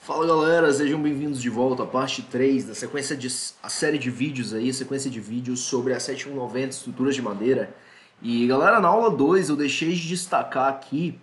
Fala galera, sejam bem-vindos de volta à parte 3 da a série de vídeos aí, sequência de vídeos sobre a 7190 estruturas de madeira. E galera, na aula 2 eu deixei de destacar aqui,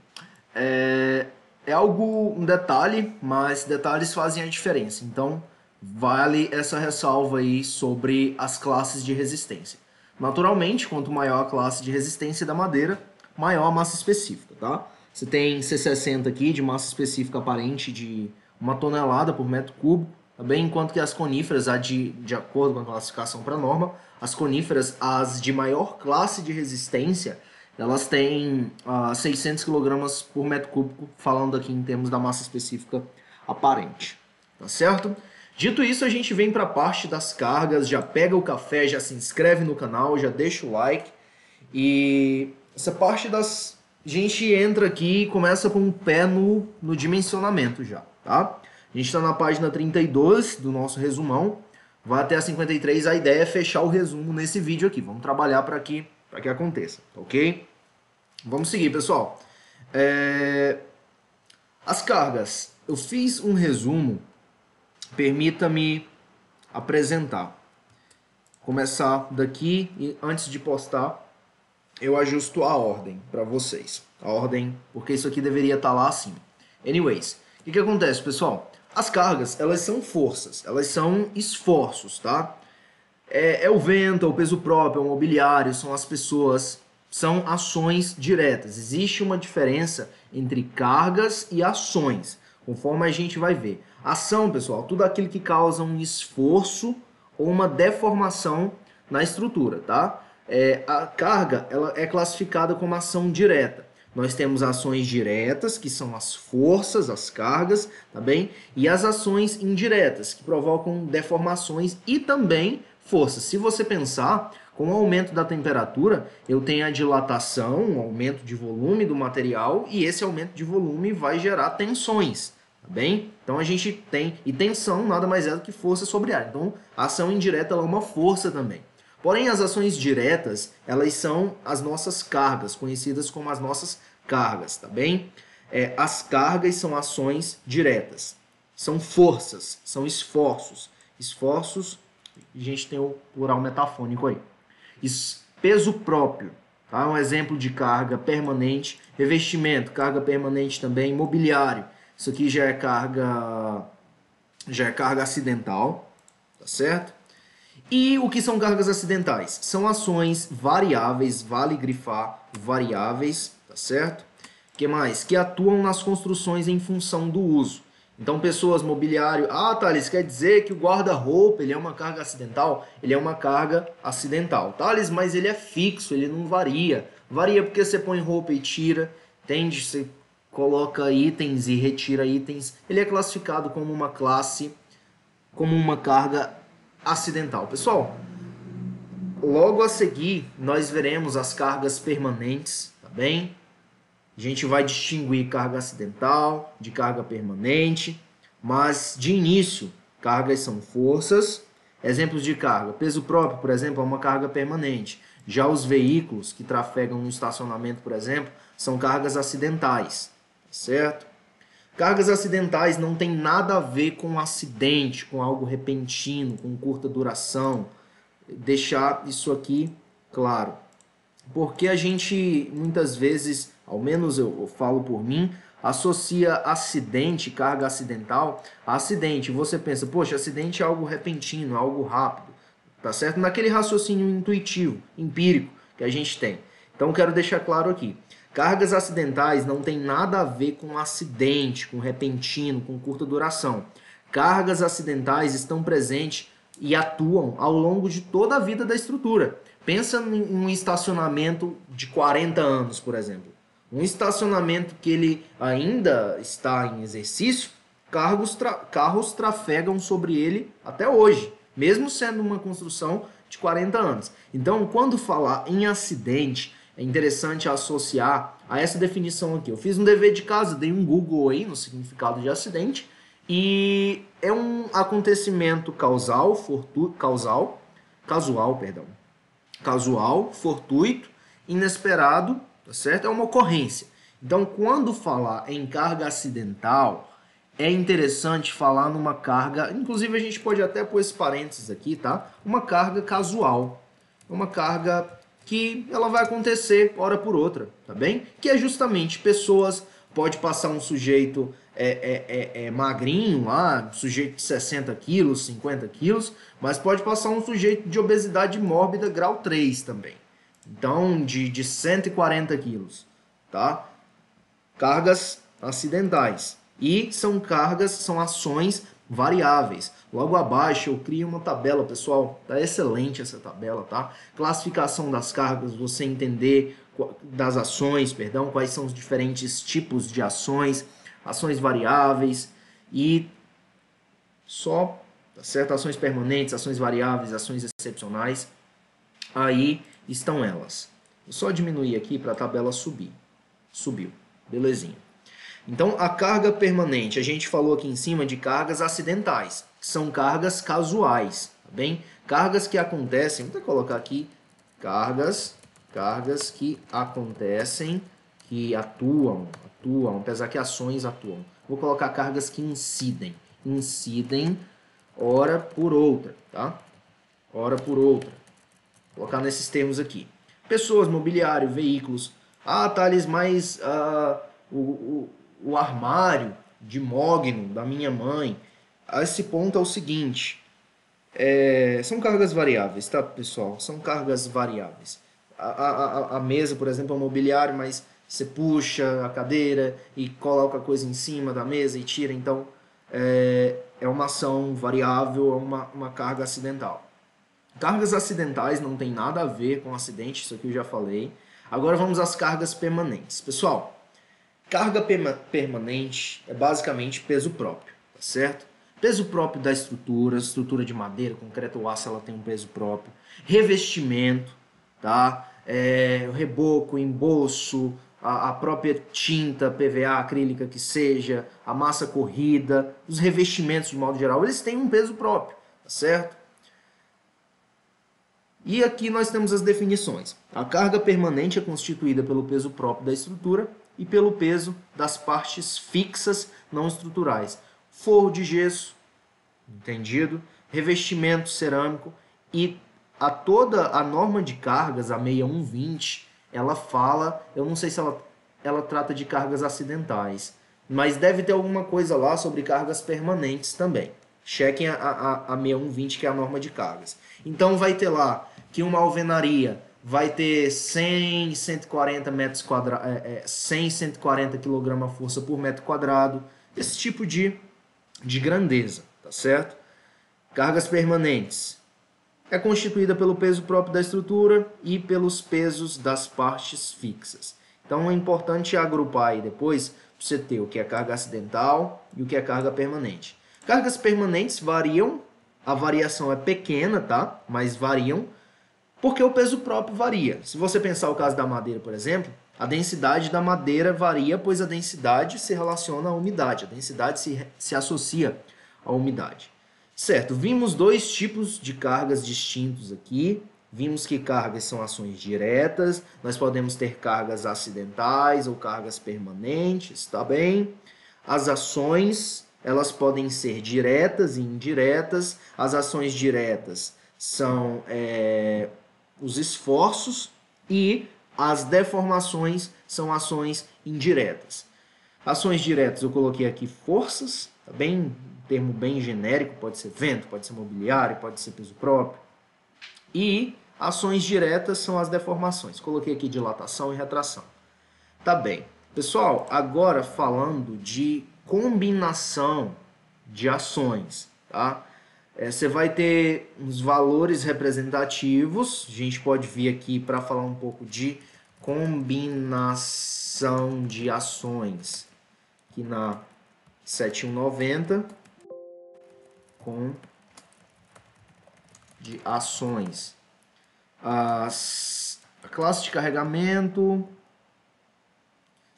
um detalhe, mas detalhes fazem a diferença. Então vale essa ressalva aí sobre as classes de resistência. Naturalmente, quanto maior a classe de resistência da madeira, maior a massa específica, tá? Você tem C60 aqui de massa específica aparente de 1 tonelada por metro cúbico, também, enquanto que as coníferas, de acordo com a classificação para a norma, as coníferas, as de maior classe de resistência, elas têm 600 kg por metro cúbico, falando aqui em termos da massa específica aparente, tá certo? Dito isso, a gente vem para a parte das cargas, já pega o café, já se inscreve no canal, já deixa o like, e essa parte das... A gente entra aqui e começa com um pé no dimensionamento já, tá? A gente está na página 32 do nosso resumão, vai até a 53, a ideia é fechar o resumo nesse vídeo aqui. Vamos trabalhar para que aconteça, ok? Vamos seguir, pessoal. As cargas. Eu fiz um resumo, permita-me apresentar. Começar daqui e antes de postar, eu ajusto a ordem para vocês. A ordem, porque isso aqui deveria estar lá acima. Anyways, o que acontece, pessoal? As cargas, elas são forças, elas são esforços, tá? É o vento, é o peso próprio, é o mobiliário, são as pessoas, são ações diretas. Existe uma diferença entre cargas e ações, conforme a gente vai ver. Ação, pessoal, tudo aquilo que causa um esforço ou uma deformação na estrutura, tá? A carga ela é classificada como ação direta. Nós temos ações diretas, que são as forças, as cargas, tá bem? E as ações indiretas, que provocam deformações e também forças. Se você pensar, com o aumento da temperatura, eu tenho a dilatação, um aumento de volume do material, e esse aumento de volume vai gerar tensões, tá bem? Então a gente tem, e tensão nada mais é do que força sobre ar. Então a ação indireta ela é uma força também. Porém, as ações diretas, elas são as nossas cargas, conhecidas como as nossas cargas, tá bem? As cargas são ações diretas, são forças, são esforços. Esforços, a gente tem o plural metafônico aí. Peso próprio, tá? Um exemplo de carga permanente. Revestimento, carga permanente também. Mobiliário, isso aqui já é carga acidental, tá certo? E o que são cargas acidentais? São ações variáveis, vale grifar variáveis, tá certo? O que mais? Que atuam nas construções em função do uso. Então, pessoas, mobiliário... Ah, Thales, quer dizer que o guarda-roupa ele é uma carga acidental? Ele é uma carga acidental. Thales, mas ele é fixo, ele não varia. Varia porque você põe roupa e tira, entende? Você coloca itens e retira itens. Ele é classificado como uma classe, como uma carga acidental. Pessoal, logo a seguir nós veremos as cargas permanentes, tá bem? A gente vai distinguir carga acidental de carga permanente, mas de início, cargas são forças. Exemplos de carga: peso próprio, por exemplo, é uma carga permanente. Já os veículos que trafegam no estacionamento, por exemplo, são cargas acidentais, certo? Cargas acidentais não tem nada a ver com acidente, com algo repentino, com curta duração. Deixar isso aqui claro. Porque a gente, muitas vezes, ao menos eu falo por mim, associa acidente, carga acidental, a acidente. Você pensa, poxa, acidente é algo repentino, é algo rápido, tá certo? Naquele raciocínio intuitivo, empírico que a gente tem. Então, quero deixar claro aqui. Cargas acidentais não tem nada a ver com acidente, com repentino, com curta duração. Cargas acidentais estão presentes e atuam ao longo de toda a vida da estrutura. Pensa em um estacionamento de 40 anos, por exemplo. Um estacionamento que ele ainda está em exercício, carros trafegam sobre ele até hoje, mesmo sendo uma construção de 40 anos. Então, quando falar em acidente, é interessante associar a essa definição aqui. Eu fiz um dever de casa, dei um Google aí no significado de acidente e é um acontecimento casual, fortuito, inesperado, tá certo? É uma ocorrência. Então, quando falar em carga acidental, é interessante falar numa carga, inclusive a gente pode até pôr esse parênteses aqui, tá? Uma carga casual, uma carga que ela vai acontecer hora por outra, tá bem? Que é justamente pessoas, pode passar um sujeito magrinho lá, sujeito de 60 quilos, 50 quilos, mas pode passar um sujeito de obesidade mórbida grau 3 também. Então, de 140 quilos, tá? Cargas acidentais. E são cargas, são ações variáveis. Logo abaixo eu crio uma tabela, pessoal, tá excelente essa tabela, tá? Classificação das cargas, você entender das ações, perdão, quais são os diferentes tipos de ações, ações variáveis e só, tá certo? Ações permanentes, ações variáveis, ações excepcionais. Aí estão elas. Vou só diminuir aqui para a tabela subir. Subiu. Belezinha. Então, a carga permanente, a gente falou aqui em cima de cargas acidentais, que são cargas casuais, tá bem? Cargas que acontecem, vou até colocar aqui, cargas que acontecem, que atuam, apesar que ações atuam. Vou colocar cargas que incidem hora por outra, tá? Hora por outra. Vou colocar nesses termos aqui. Pessoas, mobiliário, veículos. Ah, Thales, mas o armário de mogno da minha mãe. Esse ponto é o seguinte. São cargas variáveis, tá, pessoal? São cargas variáveis. A mesa, por exemplo, é um mobiliário, mas você puxa a cadeira e coloca a coisa em cima da mesa e tira. Então, é uma ação variável, é uma carga acidental. Cargas acidentais não tem nada a ver com acidente, isso aqui eu já falei. Agora vamos às cargas permanentes. Pessoal, carga permanente é basicamente peso próprio, tá certo? Peso próprio da estrutura de madeira, concreto ou aço, ela tem um peso próprio. Revestimento, tá? Reboco, embolso, a própria tinta, PVA, acrílica que seja, a massa corrida, os revestimentos de modo geral, eles têm um peso próprio, tá certo? E aqui nós temos as definições. A carga permanente é constituída pelo peso próprio da estrutura e pelo peso das partes fixas não estruturais. Forro de gesso, entendido? Revestimento cerâmico e toda a norma de cargas, a 6120, ela fala, eu não sei se ela trata de cargas acidentais, mas deve ter alguma coisa lá sobre cargas permanentes também. Chequem a 6120, que é a norma de cargas. Então vai ter lá que uma alvenaria vai ter 100, 140 metros quadrados, 100, 140 kg força por metro quadrado, esse tipo de grandeza, tá certo? Cargas permanentes é constituída pelo peso próprio da estrutura e pelos pesos das partes fixas. Então é importante agrupar aí depois para você ter o que é carga acidental e o que é carga permanente. Cargas permanentes variam, a variação é pequena, tá? Mas variam porque o peso próprio varia. Se você pensar o caso da madeira, por exemplo, a densidade da madeira varia, pois a densidade se relaciona à umidade, a densidade se associa à umidade. Certo, vimos dois tipos de cargas distintos aqui. Vimos que cargas são ações diretas, nós podemos ter cargas acidentais ou cargas permanentes, tá bem? As ações, elas podem ser diretas e indiretas. As ações diretas são os esforços e as deformações são ações indiretas. Ações diretas eu coloquei aqui forças, tá bem? Um termo bem genérico, pode ser vento, pode ser mobiliário, pode ser peso próprio. E ações diretas são as deformações. Coloquei aqui dilatação e retração. Tá bem. Pessoal, agora falando de combinação de ações, tá? Você vai ter uns valores representativos. A gente pode vir aqui para falar um pouco de combinação de ações. Aqui na 7190 com de ações. A classe de carregamento.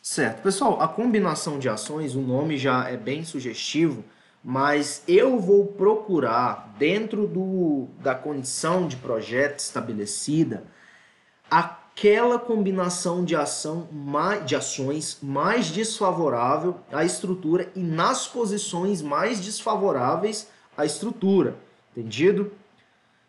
Certo, pessoal, a combinação de ações, o nome já é bem sugestivo, mas eu vou procurar, dentro da condição de projeto estabelecida, aquela combinação de ações mais desfavorável à estrutura e nas posições mais desfavoráveis à estrutura. Entendido?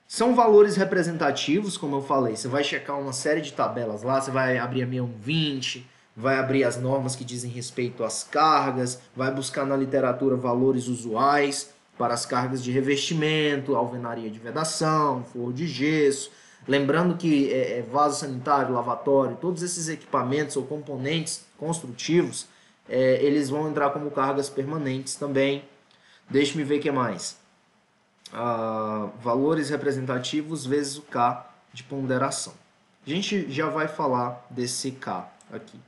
São valores representativos, como eu falei. Você vai checar uma série de tabelas lá, você vai abrir a 6120, vai abrir as normas que dizem respeito às cargas, vai buscar na literatura valores usuais para as cargas de revestimento, alvenaria de vedação, forro de gesso. Lembrando que vaso sanitário, lavatório, todos esses equipamentos ou componentes construtivos, eles vão entrar como cargas permanentes também. Deixe-me ver o que mais. Valores representativos vezes o K de ponderação. A gente já vai falar desse K aqui.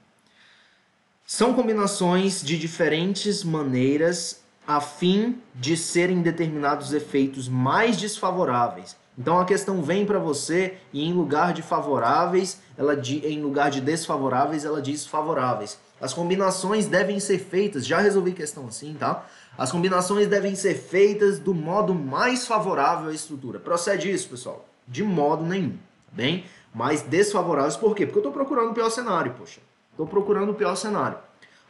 São combinações de diferentes maneiras a fim de serem determinados efeitos mais desfavoráveis. Então a questão vem para você e em lugar de favoráveis, em lugar de desfavoráveis, ela diz favoráveis. As combinações devem ser feitas, já resolvi questão assim, tá? As combinações devem ser feitas do modo mais favorável à estrutura. Procede isso, pessoal? De modo nenhum, tá bem? Mais desfavoráveis, por quê? Porque eu estou procurando o pior cenário, poxa. Estou procurando o pior cenário.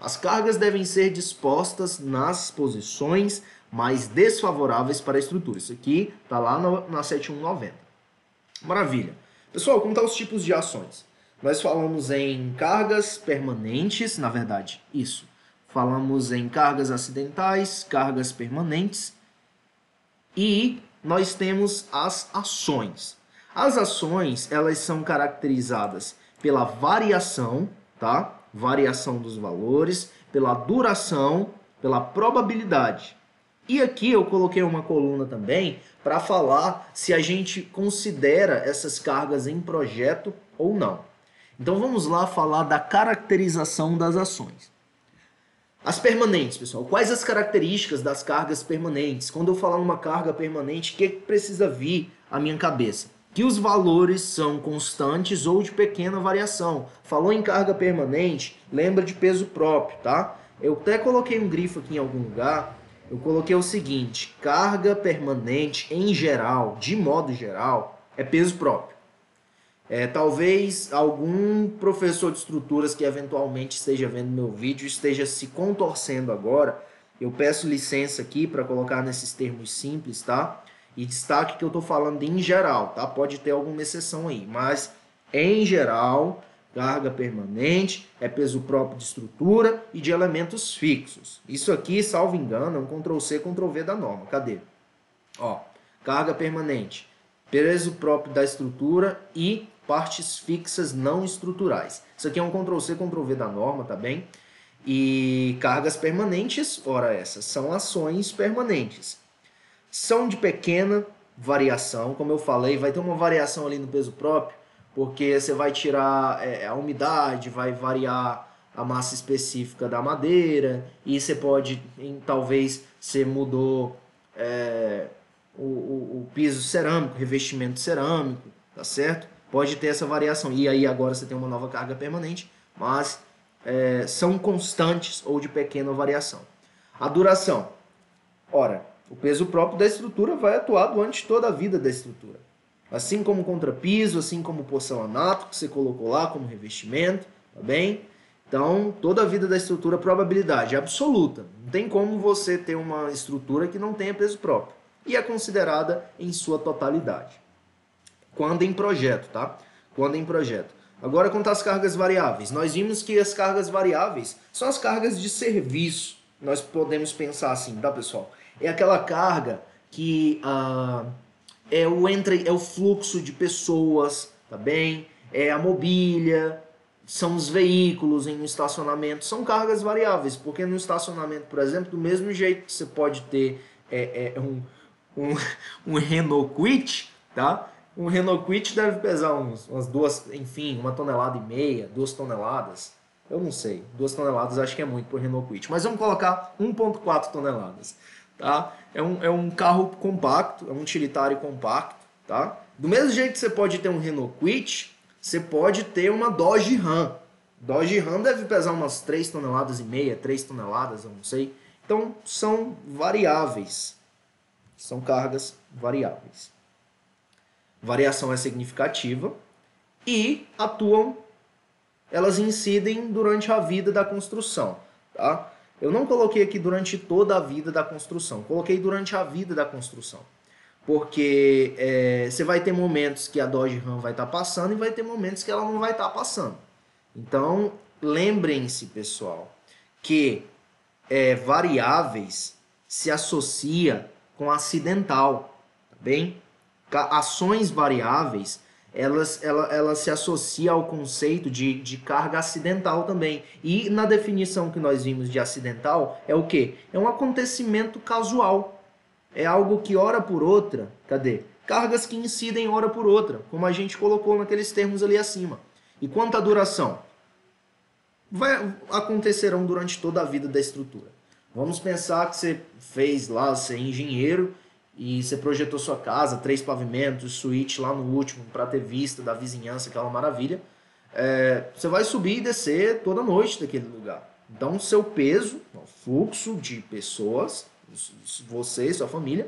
As cargas devem ser dispostas nas posições mais desfavoráveis para a estrutura. Isso aqui está lá na 7190. Maravilha. Pessoal, como estão os tipos de ações? Nós falamos em cargas permanentes, na verdade, isso. Falamos em cargas acidentais, cargas permanentes e nós temos as ações. As ações, elas são caracterizadas pela variação, tá? Variação dos valores, pela duração, pela probabilidade. E aqui eu coloquei uma coluna também para falar se a gente considera essas cargas em projeto ou não. Então vamos lá falar da caracterização das ações. As permanentes, pessoal. Quais as características das cargas permanentes? Quando eu falar uma carga permanente, o que precisa vir à minha cabeça? Que os valores são constantes ou de pequena variação. Falou em carga permanente, lembra de peso próprio, tá? Eu até coloquei um grifo aqui em algum lugar. Eu coloquei o seguinte: carga permanente em geral, de modo geral, é peso próprio. Talvez algum professor de estruturas que eventualmente esteja vendo meu vídeo esteja se contorcendo agora. Eu peço licença aqui para colocar nesses termos simples, tá? E destaque que eu estou falando de em geral, tá? Pode ter alguma exceção aí, mas em geral, carga permanente é peso próprio de estrutura e de elementos fixos. Isso aqui, salvo engano, é um Ctrl+C, Ctrl+V da norma. Cadê? Ó, carga permanente, peso próprio da estrutura e partes fixas não estruturais. Isso aqui é um Ctrl+C, Ctrl+V da norma, tá bem? E cargas permanentes, ora essas, são ações permanentes. São de pequena variação, como eu falei, vai ter uma variação ali no peso próprio, porque você vai tirar a umidade, vai variar a massa específica da madeira, e você pode, talvez, você mudou o piso cerâmico, revestimento cerâmico, tá certo? Pode ter essa variação, e aí agora você tem uma nova carga permanente, mas são constantes ou de pequena variação. A duração, ora, o peso próprio da estrutura vai atuar durante toda a vida da estrutura. Assim como o contrapiso, assim como o porcelanato que você colocou lá como revestimento, tá bem? Então, toda a vida da estrutura, probabilidade absoluta. Não tem como você ter uma estrutura que não tenha peso próprio. E é considerada em sua totalidade. Quando em projeto, tá? Quando em projeto. Agora, quanto às cargas variáveis. Nós vimos que as cargas variáveis são as cargas de serviço. Nós podemos pensar assim, tá, pessoal? É aquela carga que é o fluxo de pessoas, tá bem? É a mobília, são os veículos em um estacionamento, são cargas variáveis, porque no estacionamento, por exemplo, do mesmo jeito que você pode ter um Renault Kwid, tá? Um Renault Kwid deve pesar umas duas, enfim, 1,5 toneladas, 2 toneladas. Eu não sei, 2 toneladas acho que é muito para o Renault Kwid, mas vamos colocar 1,4 toneladas. Tá? É um carro compacto, é um utilitário compacto. Tá? Do mesmo jeito que você pode ter um Renault Kwid, você pode ter uma Dodge Ram. Dodge Ram deve pesar umas 3 toneladas e meia, 3 toneladas, eu não sei. Então, são variáveis. São cargas variáveis. Variação é significativa e atuam, elas incidem durante a vida da construção, tá? Eu não coloquei aqui durante toda a vida da construção, coloquei durante a vida da construção. Porque você vai ter momentos que a Dodge Ram vai estar passando e vai ter momentos que ela não vai estar passando. Então, lembrem-se, pessoal, que variáveis se associa com acidental, tá bem? Ações variáveis, elas se associam ao conceito de carga acidental também. E na definição que nós vimos de acidental, é o quê? É um acontecimento casual. É algo que hora por outra, cadê? Cargas que incidem hora por outra, como a gente colocou naqueles termos ali acima. E quanto à duração? Acontecerão durante toda a vida da estrutura. Vamos pensar que você fez lá, você é engenheiro e você projetou sua casa, 3 pavimentos, suíte lá no último, para ter vista da vizinhança, aquela maravilha. Você vai subir e descer toda noite daquele lugar. Então, seu peso, o fluxo de pessoas, você e sua família,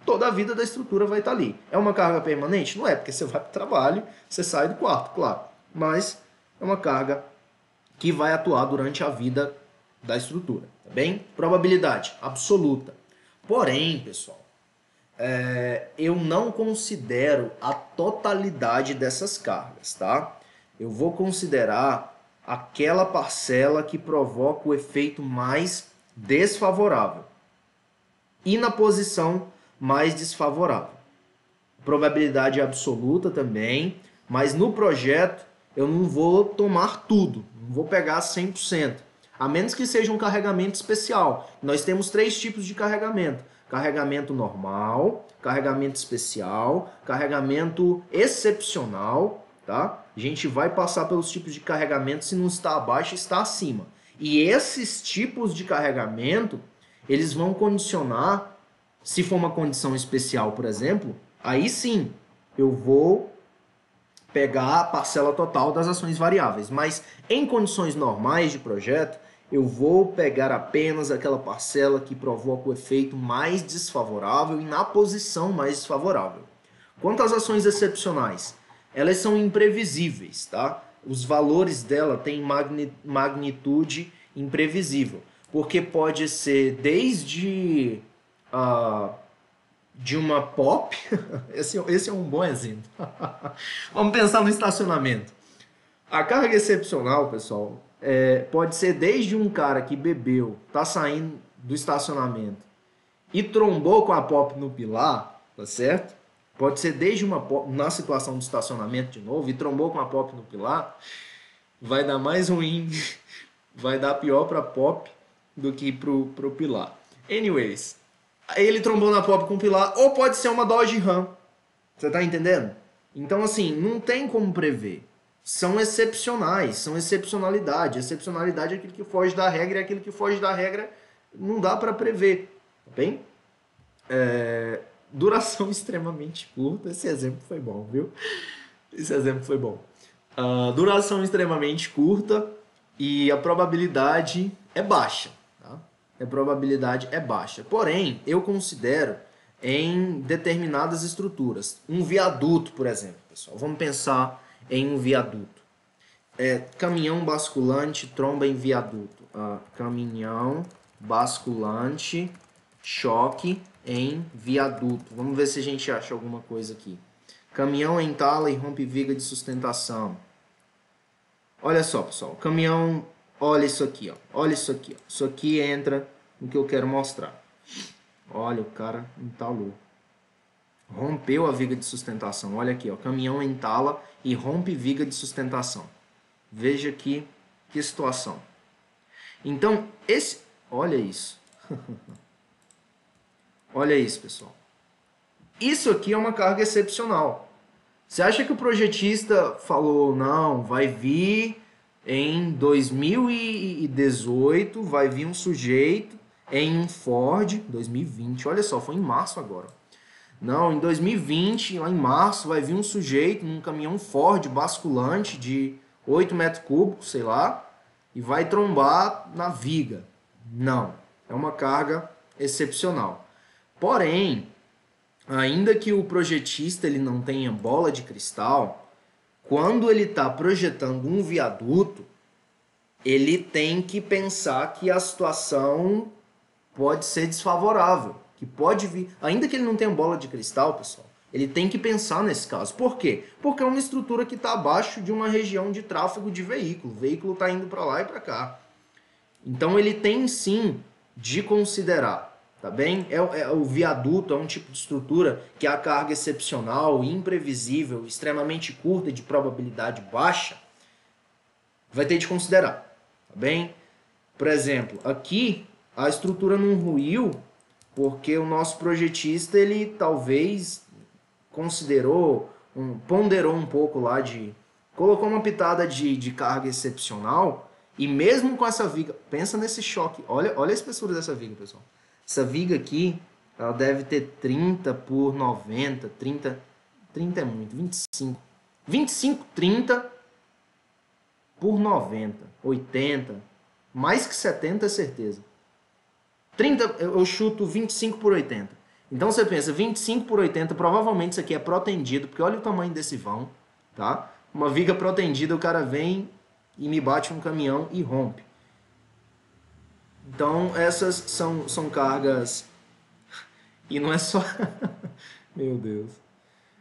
toda a vida da estrutura vai estar ali. É uma carga permanente? Não é, porque você vai para o trabalho, você sai do quarto, claro. Mas é uma carga que vai atuar durante a vida da estrutura, tá bem? Probabilidade absoluta. Porém, pessoal, eu não considero a totalidade dessas cargas, tá? Eu vou considerar aquela parcela que provoca o efeito mais desfavorável e na posição mais desfavorável. Probabilidade absoluta também, mas no projeto eu não vou tomar tudo, não vou pegar 100%, a menos que seja um carregamento especial. Nós temos 3 tipos de carregamento: carregamento normal, carregamento especial, carregamento excepcional, tá? A gente vai passar pelos tipos de carregamento, se não está abaixo, está acima. E esses tipos de carregamento, eles vão condicionar, se for uma condição especial, por exemplo, aí sim, eu vou pegar a parcela total das ações variáveis. Mas em condições normais de projeto, eu vou pegar apenas aquela parcela que provoca o efeito mais desfavorável e na posição mais desfavorável. Quanto às ações excepcionais, elas são imprevisíveis, tá? Os valores dela têm magnitude imprevisível, porque pode ser desde de uma POP, esse é um bom exemplo. Vamos pensar no estacionamento. A carga excepcional, pessoal, pode ser desde um cara que bebeu, tá saindo do estacionamento e trombou com a POP no pilar, tá certo? Pode ser desde uma POP, na situação do estacionamento de novo, e trombou com a POP no pilar, vai dar mais ruim, vai dar pior para a POP do que pro pilar. Anyways, ele trombou na POP com o pilar, ou pode ser uma Dodge Ram. Você tá entendendo? Então, assim, não tem como prever. São excepcionais, são excepcionalidade. Excepcionalidade é aquilo que foge da regra, e aquilo que foge da regra não dá para prever. Tá bem? Duração extremamente curta. Esse exemplo foi bom, viu? Esse exemplo foi bom. Duração extremamente curta e a probabilidade é baixa. Tá? A probabilidade é baixa. Porém, eu considero em determinadas estruturas. Um viaduto, por exemplo, pessoal. Vamos pensar em um viaduto. Caminhão basculante tromba em viaduto. Caminhão basculante choque em viaduto. Vamos ver se a gente acha alguma coisa aqui. Caminhão entala e rompe viga de sustentação. Olha só, pessoal. Caminhão, olha isso aqui, ó. Olha isso aqui, ó. Isso aqui entra no que eu quero mostrar. Olha, o cara entalou. Rompeu a viga de sustentação. Olha aqui, ó. Caminhão entala e rompe viga de sustentação. Veja aqui que situação. Então, olha isso. Olha isso, pessoal. Isso aqui é uma carga excepcional. Você acha que o projetista falou, não, vai vir em 2018, vai vir um sujeito em um Ford, 2020, olha só, foi em março agora. Não, em 2020, lá em março, vai vir um sujeito num caminhão Ford basculante de 8 metros cúbicos, sei lá, e vai trombar na viga. Não, é uma carga excepcional. Porém, ainda que o projetista ele não tenha bola de cristal, quando ele está projetando um viaduto, ele tem que pensar que a situação pode ser desfavorável, que pode vir, ainda que ele não tenha bola de cristal, pessoal, ele tem que pensar nesse caso. Por quê? Porque é uma estrutura que está abaixo de uma região de tráfego de veículo. O veículo está indo para lá e para cá. Então ele tem sim de considerar, tá bem? O viaduto é um tipo de estrutura que a carga excepcional, imprevisível, extremamente curta e de probabilidade baixa, vai ter de considerar, tá bem? Por exemplo, aqui a estrutura não ruiu porque o nosso projetista, ele talvez ponderou um pouco lá colocou uma pitada de carga excepcional. E mesmo com essa viga, pensa nesse choque, olha a espessura dessa viga, pessoal. Essa viga aqui, ela deve ter 30 por 90, 30 é muito, 25, 30 por 90, 80, mais que 70 é certeza. 30, eu chuto 25 por 80. Então você pensa, 25 por 80, provavelmente isso aqui é protendido, porque olha o tamanho desse vão, tá? Uma viga protendida, o cara vem e me bate um caminhão e rompe. Então essas são cargas, e não é só... Meu Deus.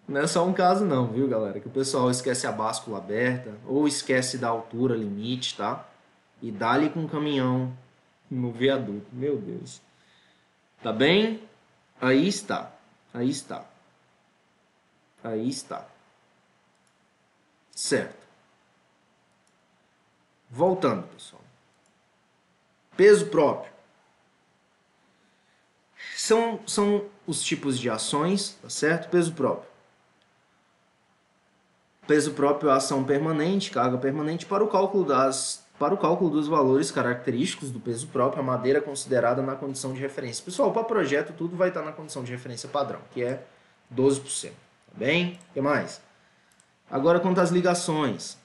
Não é só um caso não, viu, galera? Que o pessoal esquece a báscula aberta, ou esquece da altura limite, tá? E dá-lhe com o caminhão no viaduto. Meu Deus. Tá bem? Aí está. Aí está. Aí está. Certo. Voltando, pessoal. Peso próprio. São os tipos de ações, tá certo? Peso próprio. Peso próprio é ação permanente, carga permanente para o cálculo dos valores característicos do peso próprio, a madeira considerada na condição de referência. Pessoal, para projeto tudo vai estar na condição de referência padrão, que é 12%. Tá bem? O que mais? Agora, quanto às ligações,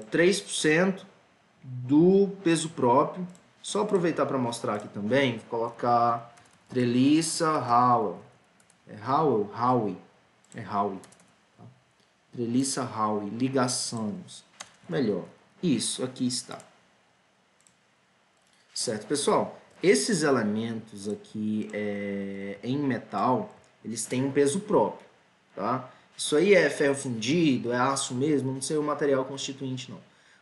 3% do peso próprio. Só aproveitar para mostrar aqui também, vou colocar treliça Howell. Howe. Tá? Treliça Howe, ligações. Melhor. Isso, aqui está. Certo, pessoal? Esses elementos aqui em metal, eles têm um peso próprio, tá? Isso aí é ferro fundido, é aço mesmo, não sei o material constituinte não.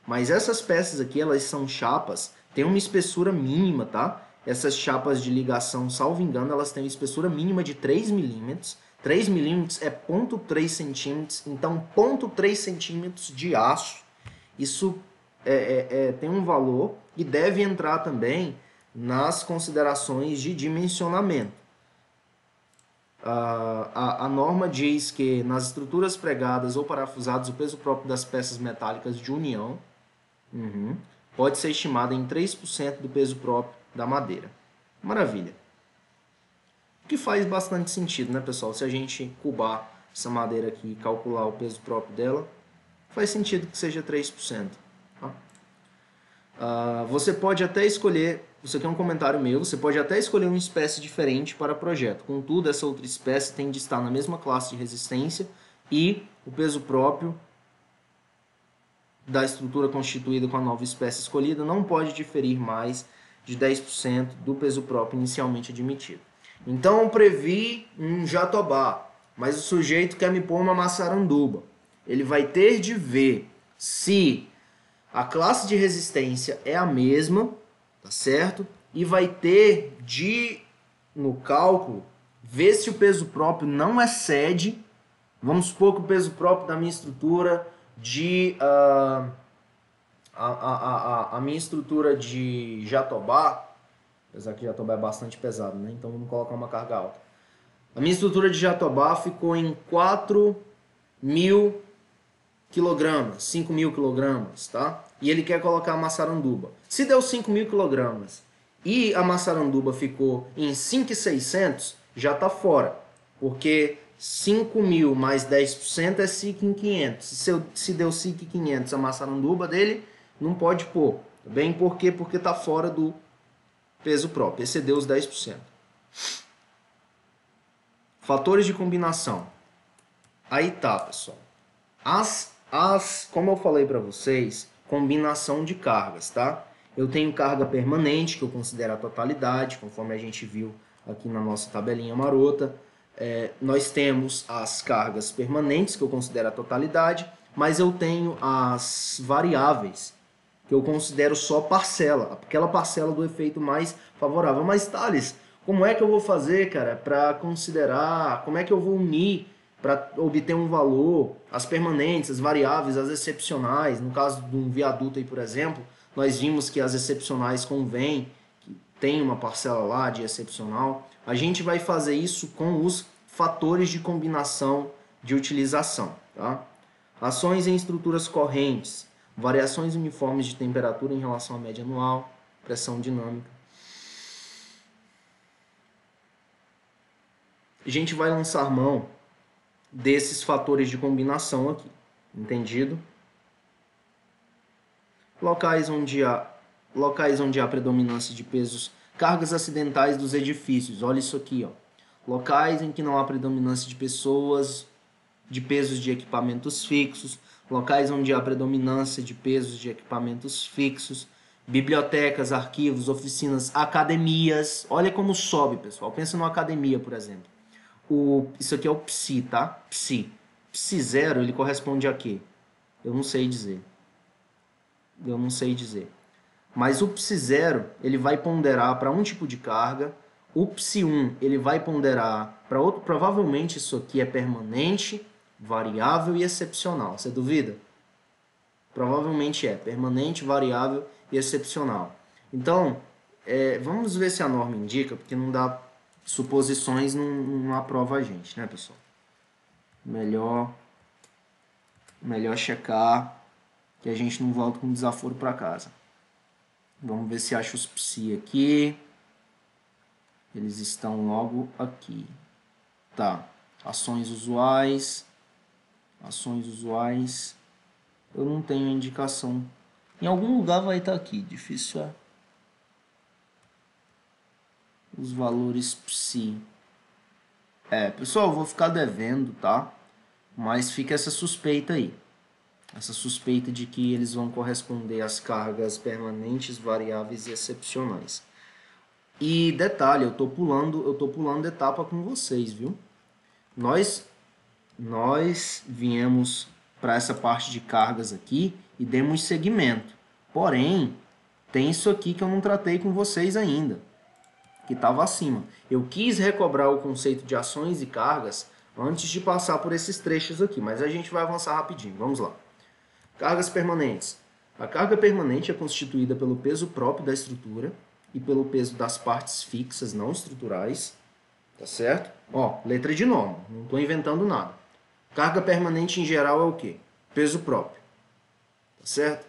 Mas essas peças aqui, elas são chapas, tem uma espessura mínima, tá? Essas chapas de ligação, salvo engano, elas têm uma espessura mínima de 3 milímetros. 3 milímetros é 0,3 centímetros, então 0,3 centímetros de aço. Isso tem um valor e deve entrar também nas considerações de dimensionamento. A norma diz que nas estruturas pregadas ou parafusadas, o peso próprio das peças metálicas de união pode ser estimado em 3% do peso próprio da madeira. Maravilha. O que faz bastante sentido, né, pessoal? Se a gente cubar essa madeira aqui e calcular o peso próprio dela, faz sentido que seja 3%. Tá? Você pode até escolher, isso aqui é um comentário meu, você pode até escolher uma espécie diferente para projeto. Contudo, essa outra espécie tem de estar na mesma classe de resistência e o peso próprio da estrutura constituída com a nova espécie escolhida não pode diferir mais de 10% do peso próprio inicialmente admitido. Então, eu previ um jatobá, mas o sujeito quer me pôr uma maçaranduba. Ele vai ter de ver se a classe de resistência é a mesma, tá certo? E vai ter de, no cálculo, ver se o peso próprio não excede. Vamos supor que o peso próprio da minha estrutura a minha estrutura de jatobá, apesar que jatobá é bastante pesado, né? Então vamos colocar uma carga alta. A minha estrutura de jatobá ficou em 4.000 kg, 5.000 kg, tá? E ele quer colocar a maçaranduba. Se deu 5.000 kg e a maçaranduba ficou em 5.600, já está fora, porque 5.000 mais 10% é 5.500. Se deu 5.500 a maçaranduba dele, não pode pôr. Tá bem? Por quê? Porque está fora do peso próprio. Excedeu os 10%. Fatores de combinação. Aí tá, pessoal. As Como eu falei para vocês, combinação de cargas, tá? Eu tenho carga permanente, que eu considero a totalidade, conforme a gente viu aqui na nossa tabelinha marota. Nós temos as cargas permanentes, que eu considero a totalidade, mas eu tenho as variáveis, que eu considero só parcela, aquela parcela do efeito mais favorável. Mas, Thales, como é que eu vou fazer, cara, para considerar, como é que eu vou unir para obter um valor, as permanentes, as variáveis, as excepcionais? No caso de um viaduto aí, por exemplo, nós vimos que as excepcionais convém, que tem uma parcela lá de excepcional. A gente vai fazer isso com os fatores de combinação de utilização, tá? Ações em estruturas correntes, variações uniformes de temperatura em relação à média anual, pressão dinâmica. A gente vai lançar mão desses fatores de combinação aqui, entendido? Locais onde há predominância de pesos, cargas acidentais dos edifícios, olha isso aqui, ó. Locais em que não há predominância de pessoas, de pesos de equipamentos fixos, locais onde há predominância de pesos de equipamentos fixos, bibliotecas, arquivos, oficinas, academias. Olha como sobe, pessoal. Pensa numa academia, por exemplo. Isso aqui é o psi, tá? Psi. Psi zero, ele corresponde a quê? Eu não sei dizer. Mas o psi zero, ele vai ponderar para um tipo de carga. O psi 1, ele vai ponderar para outro. Provavelmente isso aqui é permanente, variável e excepcional. Você duvida? Provavelmente é permanente, variável e excepcional. Então, vamos ver se a norma indica, porque não dá suposições, não aprova a gente, né, pessoal? Melhor checar, que a gente não volta com desaforo para casa. Vamos ver se acha os psi aqui. Eles estão logo aqui. Tá. Ações usuais. Eu não tenho indicação. Em algum lugar vai estar aqui. Difícil é. Os valores psi. Pessoal, eu vou ficar devendo, tá? Mas fica essa suspeita aí. Essa suspeita de que eles vão corresponder às cargas permanentes, variáveis e excepcionais. E detalhe, eu tô pulando etapa com vocês, viu? Nós viemos para essa parte de cargas aqui e demos segmento. Porém, tem isso aqui que eu não tratei com vocês ainda, que estava acima. Eu quis recobrar o conceito de ações e cargas antes de passar por esses trechos aqui, mas a gente vai avançar rapidinho. Vamos lá. Cargas permanentes. A carga permanente é constituída pelo peso próprio da estrutura e pelo peso das partes fixas não estruturais, tá certo? Ó, letra de norma, não estou inventando nada. Carga permanente em geral é o quê? Peso próprio, tá certo?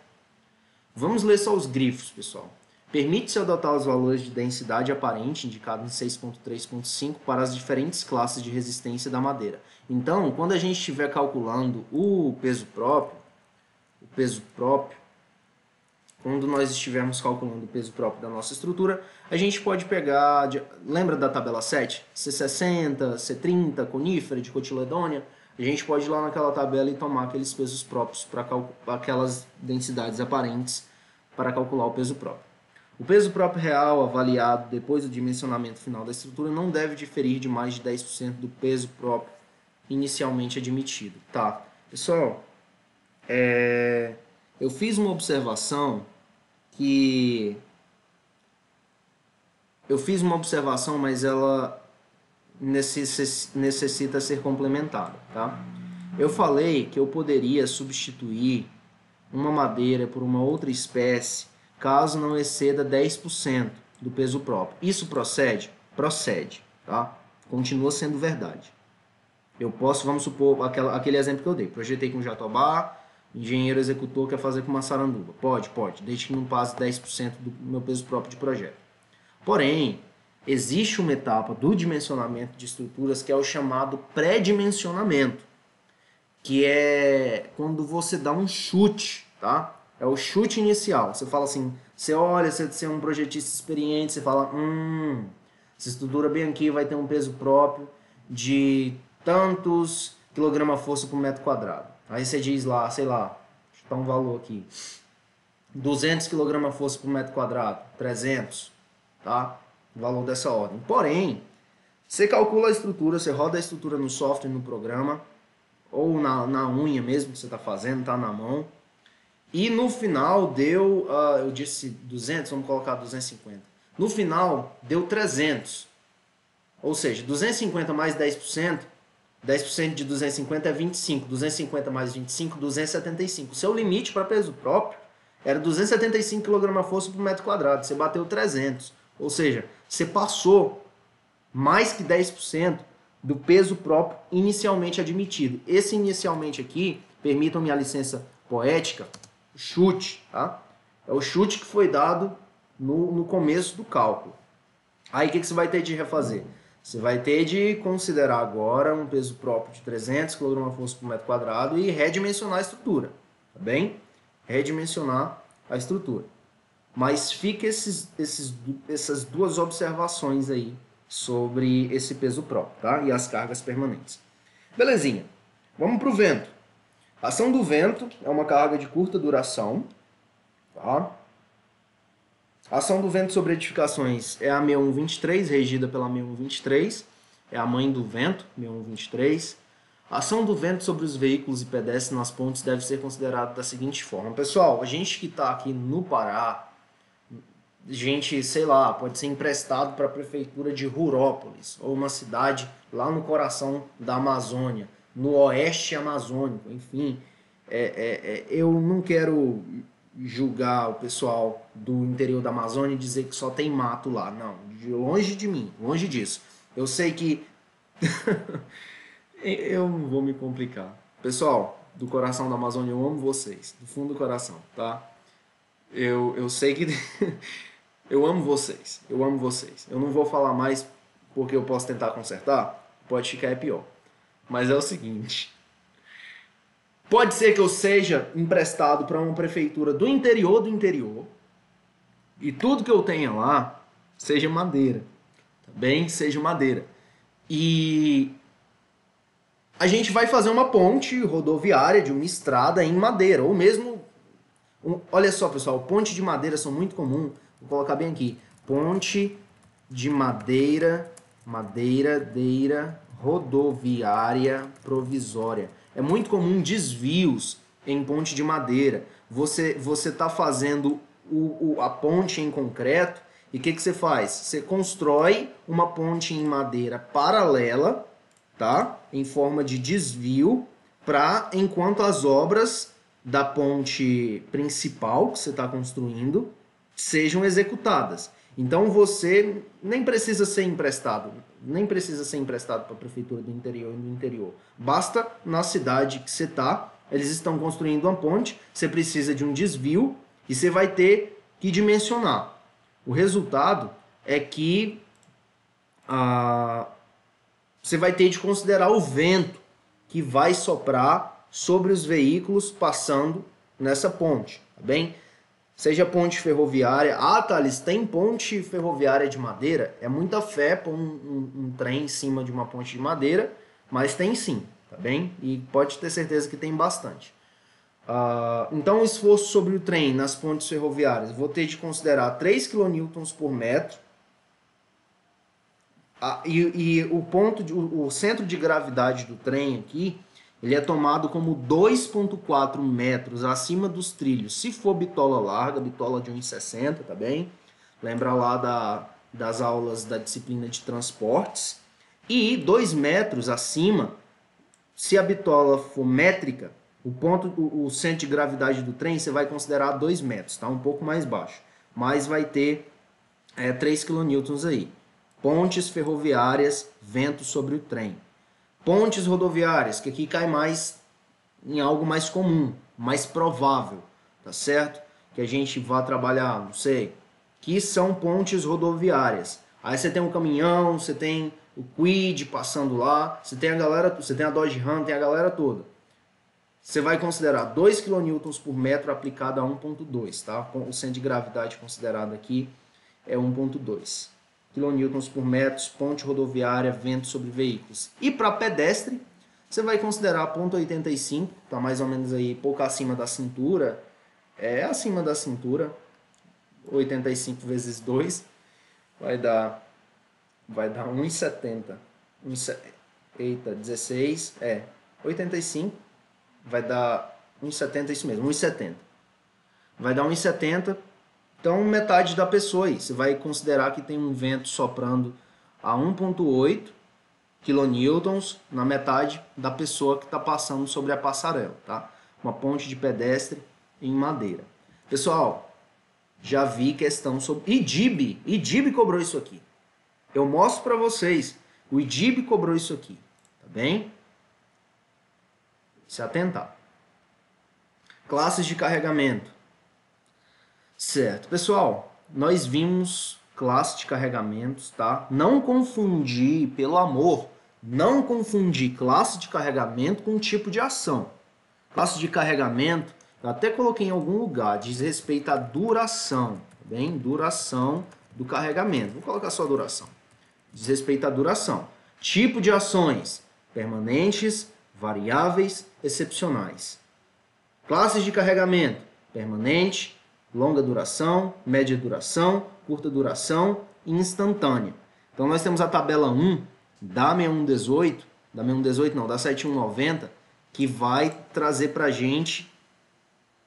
Vamos ler só os grifos, pessoal. Permite-se adotar os valores de densidade aparente, indicados em 6.3.5, para as diferentes classes de resistência da madeira. Então, quando a gente estiver calculando o peso próprio, quando nós estivermos calculando o peso próprio da nossa estrutura, a gente pode pegar, lembra da tabela 7? C60, C30, conífera, de cotiledônia. A gente pode ir lá naquela tabela e tomar aqueles pesos próprios, para aquelas densidades aparentes, para calcular o peso próprio. O peso próprio real, avaliado depois do dimensionamento final da estrutura, não deve diferir de mais de 10% do peso próprio inicialmente admitido. Tá, pessoal, eu fiz uma observação mas ela necessita ser complementada, tá? Eu falei que eu poderia substituir uma madeira por uma outra espécie caso não exceda 10% do peso próprio. Isso procede? Procede, tá? Continua sendo verdade. Eu posso, vamos supor, aquele exemplo que eu dei. Projetei com jatobá, engenheiro executor quer fazer com uma saranduba. Pode, desde que não passe 10% do meu peso próprio de projeto. Porém, existe uma etapa do dimensionamento de estruturas que é o chamado pré-dimensionamento, que é quando você dá um chute, tá? É o chute inicial. Você fala assim, você olha, você é um projetista experiente, você fala, essa estrutura bem aqui vai ter um peso próprio de tantos quilograma-força por metro quadrado. Aí você diz lá, sei lá, deixa eu dar um valor aqui, 200 kgf por metro quadrado, 300, tá? O valor dessa ordem. Porém, você calcula a estrutura, você roda a estrutura no software, no programa, ou na unha mesmo que você está fazendo, tá na mão. E no final deu, eu disse 200, vamos colocar 250. No final deu 300. Ou seja, 250 mais 10%, 10% de 250 é 25. 250 mais 25, 275. O seu limite para peso próprio era 275 kgf por metro quadrado. Você bateu 300. Ou seja, você passou mais que 10% do peso próprio inicialmente admitido. Esse inicialmente aqui, permitam-me a licença poética, chute, tá? É o chute que foi dado no começo do cálculo. Aí o que você vai ter de refazer? Você vai ter de considerar agora um peso próprio de 300 kgf por metro quadrado e redimensionar a estrutura, tá bem? Redimensionar a estrutura. Mas fica essas duas observações aí sobre esse peso próprio, tá? E as cargas permanentes. Belezinha. Vamos para o vento. A ação do vento é uma carga de curta duração, tá? A ação do vento sobre edificações é a 6123, regida pela 6123, é a mãe do vento, 6123. A ação do vento sobre os veículos e pedestres nas pontes deve ser considerada da seguinte forma. Pessoal, a gente que está aqui no Pará, gente, sei lá, pode ser emprestado para a prefeitura de Rurópolis, ou uma cidade lá no coração da Amazônia, no oeste amazônico, enfim. Eu não quero julgar o pessoal do interior da Amazônia e dizer que só tem mato lá. Não, longe de mim, longe disso. Eu sei que... eu não vou me complicar. Pessoal, do coração da Amazônia, eu amo vocês, do fundo do coração, tá? Eu sei que... eu amo vocês, eu amo vocês. Eu não vou falar mais porque eu posso tentar consertar, pode ficar pior. Mas é o seguinte... Pode ser que eu seja emprestado para uma prefeitura do interior e tudo que eu tenha lá seja madeira, tá bem? Seja madeira. E a gente vai fazer uma ponte rodoviária de uma estrada em madeira, ou mesmo... olha só, pessoal, ponte de madeira são muito comuns. Vou colocar bem aqui. Ponte de madeira rodoviária provisória. É muito comum desvios em ponte de madeira. Você está fazendo a ponte em concreto e o que você faz? Você constrói uma ponte em madeira paralela, tá? Em forma de desvio, para enquanto as obras da ponte principal que você está construindo sejam executadas. Então você nem precisa ser emprestado, para a prefeitura do interior e do interior. Basta na cidade que você está, eles estão construindo uma ponte, você precisa de um desvio e você vai ter que dimensionar. O resultado é que você vai ter de considerar o vento que vai soprar sobre os veículos passando nessa ponte, tá bem? Seja ponte ferroviária. Ah, Thales, tem ponte ferroviária de madeira? É muita fé pôr um trem em cima de uma ponte de madeira, mas tem sim, tá bem? E pode ter certeza que tem bastante. Então, o esforço sobre o trem nas pontes ferroviárias, vou ter de considerar 3 kN por metro. O centro de gravidade do trem aqui, ele é tomado como 2,4 metros acima dos trilhos. Se for bitola larga, bitola de 1,60, tá bem? Lembra lá das aulas da disciplina de transportes. E 2 metros acima, se a bitola for métrica, o centro de gravidade do trem você vai considerar 2 metros, tá? Um pouco mais baixo. Mas vai ter 3 kN aí. Pontes ferroviárias, vento sobre o trem. Pontes rodoviárias, que aqui cai mais em algo mais comum, mais provável, tá certo? Que a gente vá trabalhar, não sei, que são pontes rodoviárias. Aí você tem um caminhão, você tem o Quid passando lá, você tem a galera, você tem a Dodge Ram, tem a galera toda. Você vai considerar 2 kN por metro aplicado a 1,2, tá? O centro de gravidade considerado aqui é 1,2. kN por metro, ponte rodoviária, vento sobre veículos. E para pedestre, você vai considerar 0,85, tá mais ou menos aí pouco acima da cintura, acima da cintura, 85 vezes 2 vai dar 1,70. Eita, 16, 85 vai dar 1,70, isso mesmo, 1,70. Vai dar 1,70, então metade da pessoa aí. Você vai considerar que tem um vento soprando a 1,8 kN na metade da pessoa que está passando sobre a passarela, tá? Uma ponte de pedestre em madeira. Pessoal, já vi questão sobre... IDIB cobrou isso aqui. Eu mostro para vocês. O IDIB cobrou isso aqui, tá bem? Se atentar. Classes de carregamento. Certo. Pessoal, nós vimos classe de carregamentos, tá? Não confundir, pelo amor, não confundir classe de carregamento com tipo de ação. Classe de carregamento, eu até coloquei em algum lugar, diz respeito à duração, tá bem? Duração do carregamento. Vou colocar só a duração. Diz respeito à duração. Tipo de ações: permanentes, variáveis, excepcionais. Classes de carregamento: permanente, longa duração, média duração, curta duração e instantânea. Então nós temos a tabela 1 da 6118, da 7190, que vai trazer para a gente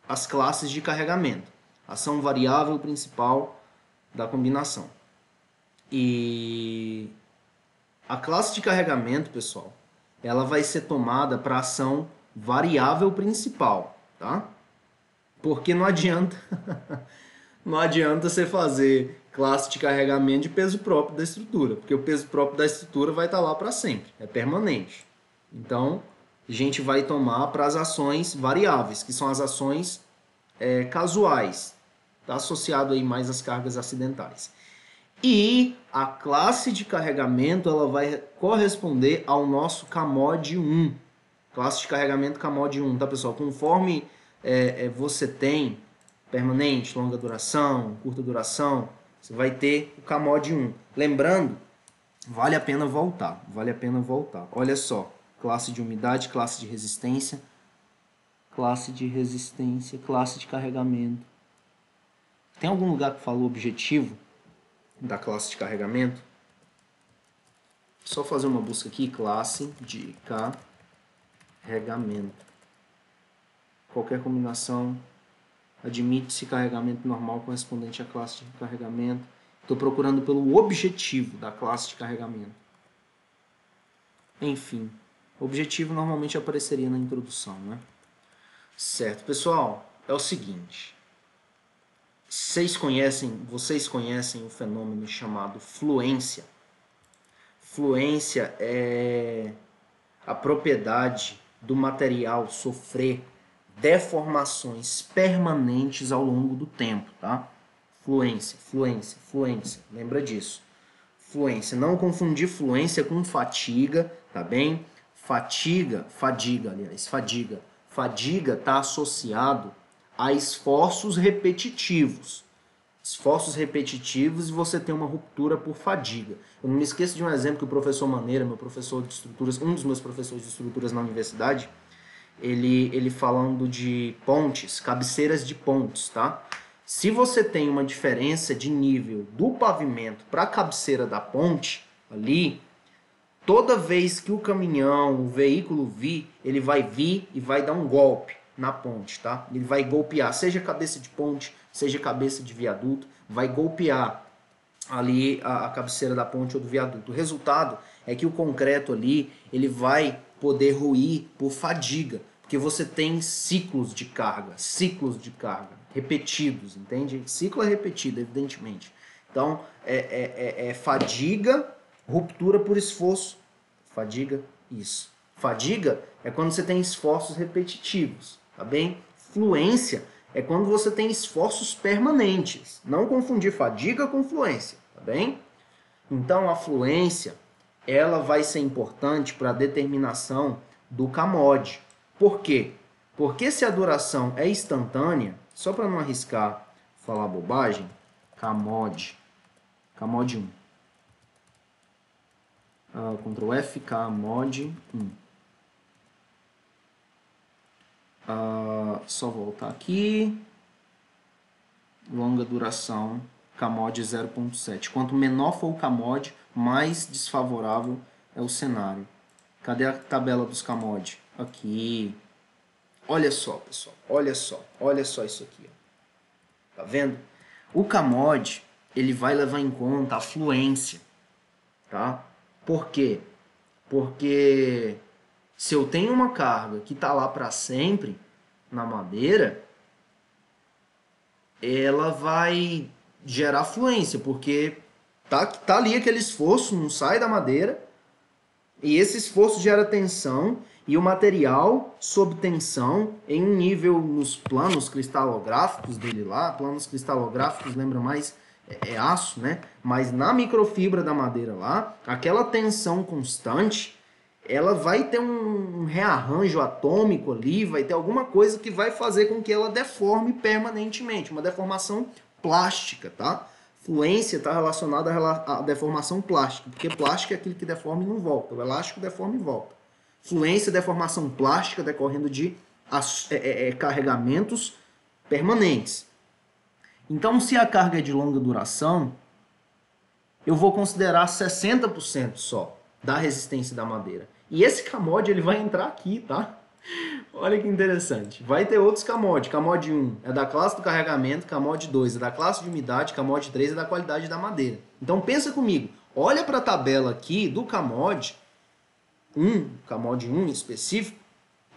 as classes de carregamento. Ação variável principal da combinação. E a classe de carregamento, pessoal, ela vai ser tomada para ação variável principal, tá? Porque não adianta não adianta você fazer classe de carregamento de peso próprio da estrutura, porque o peso próprio da estrutura vai estar lá para sempre, é permanente. Então, a gente vai tomar para as ações variáveis, que são as ações casuais, está associado aí mais às cargas acidentais. E a classe de carregamento ela vai corresponder ao nosso CAMOD 1. Classe de carregamento CAMOD 1, tá, pessoal? Conforme você tem permanente, longa duração, curta duração, você vai ter o CAMOD 1. Lembrando, vale a pena voltar. Olha só, classe de umidade, classe de resistência, classe de carregamento. Tem algum lugar que falou objetivo da classe de carregamento? Só fazer uma busca aqui, classe de carregamento. Qualquer combinação admite-se carregamento normal correspondente à classe de carregamento. Estou procurando pelo objetivo da classe de carregamento. Enfim, objetivo normalmente apareceria na introdução, né? Certo, pessoal, é o seguinte. Vocês conhecem o fenômeno chamado fluência? Fluência é a propriedade do material sofrer deformações permanentes ao longo do tempo, tá? Fluência. Lembra disso. Fluência. Não confundir fluência com fatiga, tá bem? Fadiga está associado a esforços repetitivos. E você tem uma ruptura por fadiga. Eu não me esqueço de um exemplo que o professor Maneira, meu professor de estruturas, um dos meus professores de estruturas na universidade, ele falando de pontes, cabeceiras de pontes, tá? Se você tem uma diferença de nível do pavimento para a cabeceira da ponte, ali, toda vez que o caminhão, o veículo vir, ele vai vir e vai dar um golpe na ponte, tá? Ele vai golpear, seja cabeça de ponte, seja cabeça de viaduto, vai golpear ali a cabeceira da ponte ou do viaduto. O resultado é que o concreto ali, ele vai poder ruir por fadiga, porque você tem ciclos de carga repetidos, entende? Ciclo é repetido, evidentemente. Então, fadiga, ruptura por esforço. Fadiga, isso. Fadiga é quando você tem esforços repetitivos, tá bem? Fluência é quando você tem esforços permanentes. Não confundir fadiga com fluência, tá bem? Então, a fluência, ela vai ser importante para a determinação do CAMOD. Por quê? Porque se a duração é instantânea, só para não arriscar falar bobagem, CAMOD 1. Ctrl F, CAMOD 1. Só voltar aqui. Longa duração, CAMOD 0.7. Quanto menor for o CAMOD, mais desfavorável é o cenário. Cadê a tabela dos CAMOD? Aqui. Olha só, pessoal. Olha só isso aqui. Ó. Tá vendo? O CAMOD, ele vai levar em conta a fluência. Tá? Por quê? Porque se eu tenho uma carga que está lá para sempre na madeira, ela vai gerar fluência, porque tá ali aquele esforço, não sai da madeira, e esse esforço gera tensão, e o material sob tensão, em um nível nos planos cristalográficos dele lá, planos cristalográficos lembra mais aço, né? Mas na microfibra da madeira lá, aquela tensão constante, ela vai ter um rearranjo atômico ali, vai ter alguma coisa que vai fazer com que ela deforme permanentemente, uma deformação plástica, tá? Fluência está relacionada à deformação plástica, porque plástica é aquilo que deforma e não volta, o elástico deforma e volta. Fluência é deformação plástica decorrendo de carregamentos permanentes. Então, se a carga é de longa duração, eu vou considerar 60% só da resistência da madeira. E esse CAMOD ele vai entrar aqui, tá? Olha que interessante. Vai ter outros CAMOD. CAMOD 1 é da classe do carregamento, CAMOD 2 é da classe de umidade, CAMOD 3 é da qualidade da madeira. Então pensa comigo. Olha para a tabela aqui do CAMOD 1 em específico,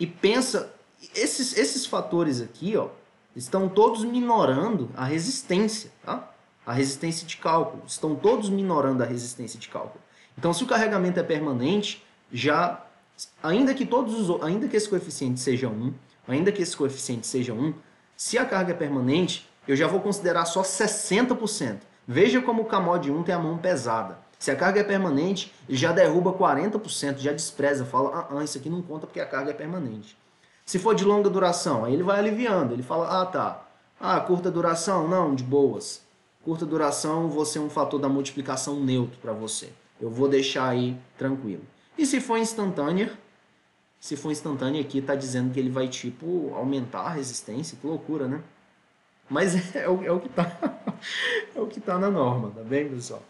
e pensa, esses fatores aqui, ó, estão todos minorando a resistência, tá? A resistência de cálculo. Estão todos minorando a resistência de cálculo. Então, se o carregamento é permanente, ainda que esse coeficiente seja 1, se a carga é permanente, eu já vou considerar só 60%. Veja como o CAMOD 1 tem a mão pesada. Se a carga é permanente, ele já derruba 40%, já despreza, fala, isso aqui não conta porque a carga é permanente. Se for de longa duração, aí ele vai aliviando, ele fala, curta duração, não, de boas. Curta duração, vou ser um fator da multiplicação neutro para você. Eu vou deixar aí tranquilo. E se for instantânea aqui está dizendo que ele vai tipo aumentar a resistência, que loucura, né? Mas é o que tá é o que tá na norma, tá bem, pessoal?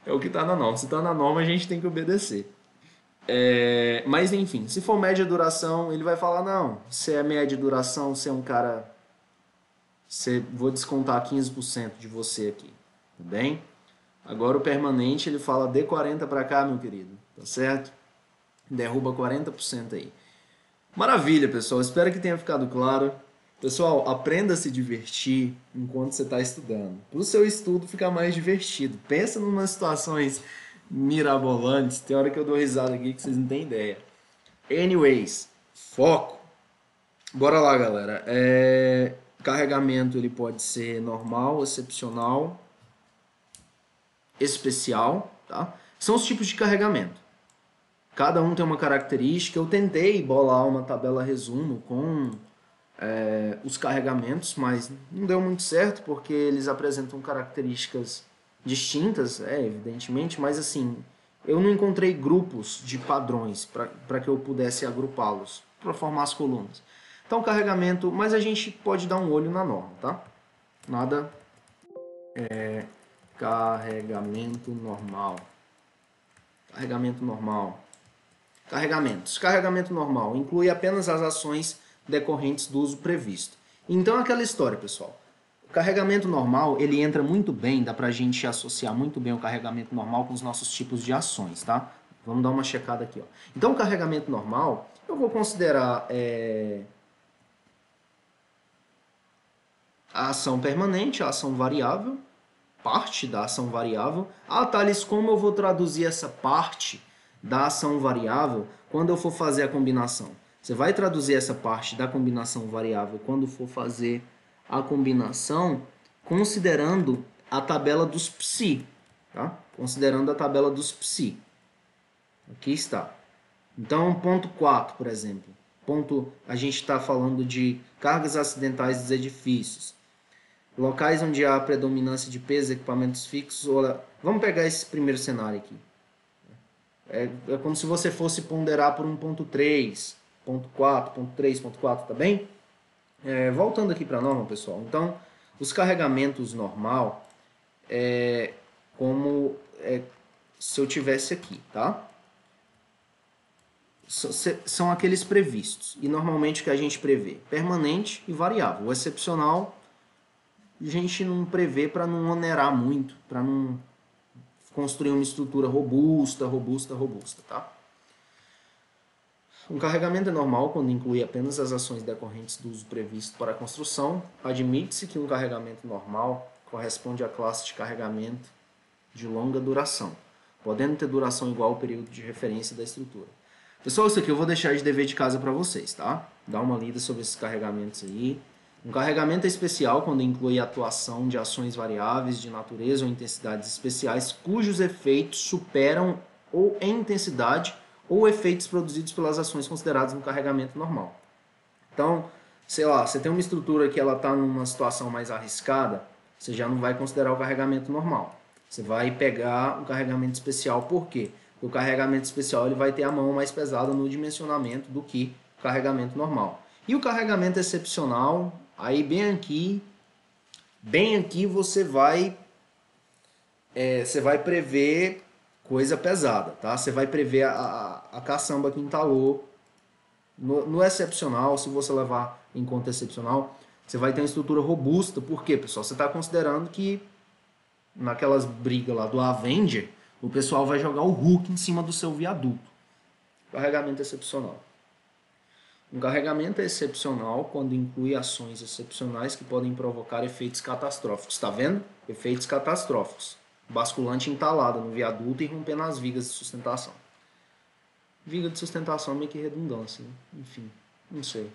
É o que tá na norma. Se tá na norma, a gente tem que obedecer. Mas enfim, se for média duração, ele vai falar, não, se é média duração, você é um cara, vou descontar 15% de você aqui, tá bem? Agora o permanente, ele fala dê 40 para cá, meu querido, tá certo? Derruba 40% aí. Maravilha, pessoal, espero que tenha ficado claro. Pessoal, aprenda a se divertir enquanto você está estudando. Para o seu estudo ficar mais divertido. Pensa em umas situações mirabolantes. Tem hora que eu dou risada aqui que vocês não têm ideia. Anyways, foco. Bora lá, galera. Carregamento ele pode ser normal, excepcional, especial, tá? São os tipos de carregamento. Cada um tem uma característica. Eu tentei bolar uma tabela resumo com os carregamentos, mas não deu muito certo porque eles apresentam características distintas, evidentemente, mas assim, eu não encontrei grupos de padrões para que eu pudesse agrupá-los, para formar as colunas. Então, carregamento, mas a gente pode dar um olho na norma, tá? Carregamento normal. Carregamento normal. Carregamentos. Carregamento normal inclui apenas as ações decorrentes do uso previsto. Então, aquela história, pessoal. O carregamento normal, ele entra muito bem, dá pra gente associar muito bem o carregamento normal com os nossos tipos de ações, tá? Vamos dar uma checada aqui, ó. Então, o carregamento normal, eu vou considerar a ação permanente, a ação variável, parte da ação variável. Thales, como eu vou traduzir essa parte da ação variável quando eu for fazer a combinação? Você vai traduzir essa parte da combinação variável quando for fazer a combinação considerando a tabela dos psi, tá? Considerando a tabela dos psi. Aqui está. Então, ponto 4, por exemplo. A gente está falando de cargas acidentais dos edifícios. Locais onde há predominância de peso, equipamentos fixos. Vamos pegar esse primeiro cenário aqui. É como se você fosse ponderar por 1.3. ponto 4, ponto 3, ponto 4, tá bem? Voltando aqui para a norma, pessoal. Então, os carregamentos normal é como se eu tivesse aqui, tá? São aqueles previstos. E normalmente o que a gente prevê? Permanente e variável. O excepcional a gente não prevê para não onerar muito, para não construir uma estrutura robusta, tá? Um carregamento é normal quando inclui apenas as ações decorrentes do uso previsto para a construção. Admite-se que um carregamento normal corresponde à classe de carregamento de longa duração, podendo ter duração igual ao período de referência da estrutura. Pessoal, isso aqui eu vou deixar de dever de casa para vocês, tá? Dá uma lida sobre esses carregamentos aí. Um carregamento é especial quando inclui a atuação de ações variáveis de natureza ou intensidades especiais cujos efeitos superam ou em intensidade ou efeitos produzidos pelas ações consideradas no carregamento normal. Então, sei lá, você tem uma estrutura que ela está numa situação mais arriscada, você já não vai considerar o carregamento normal. Você vai pegar o carregamento especial, por quê? Porque o carregamento especial ele vai ter a mão mais pesada no dimensionamento do que o carregamento normal. E o carregamento excepcional, aí bem aqui você vai prever coisa pesada, tá? Você vai prever a caçamba que entalou. No excepcional, se você levar em conta excepcional, você vai ter uma estrutura robusta. Por quê, pessoal? Você está considerando que naquelas brigas lá do Avenger, o pessoal vai jogar o Hulk em cima do seu viaduto. Carregamento excepcional. Um carregamento é excepcional quando inclui ações excepcionais que podem provocar efeitos catastróficos. Está vendo? Efeitos catastróficos. Basculante entalada no viaduto e rompendo as vigas de sustentação. Viga de sustentação meio que redundância, né? Enfim, não sei.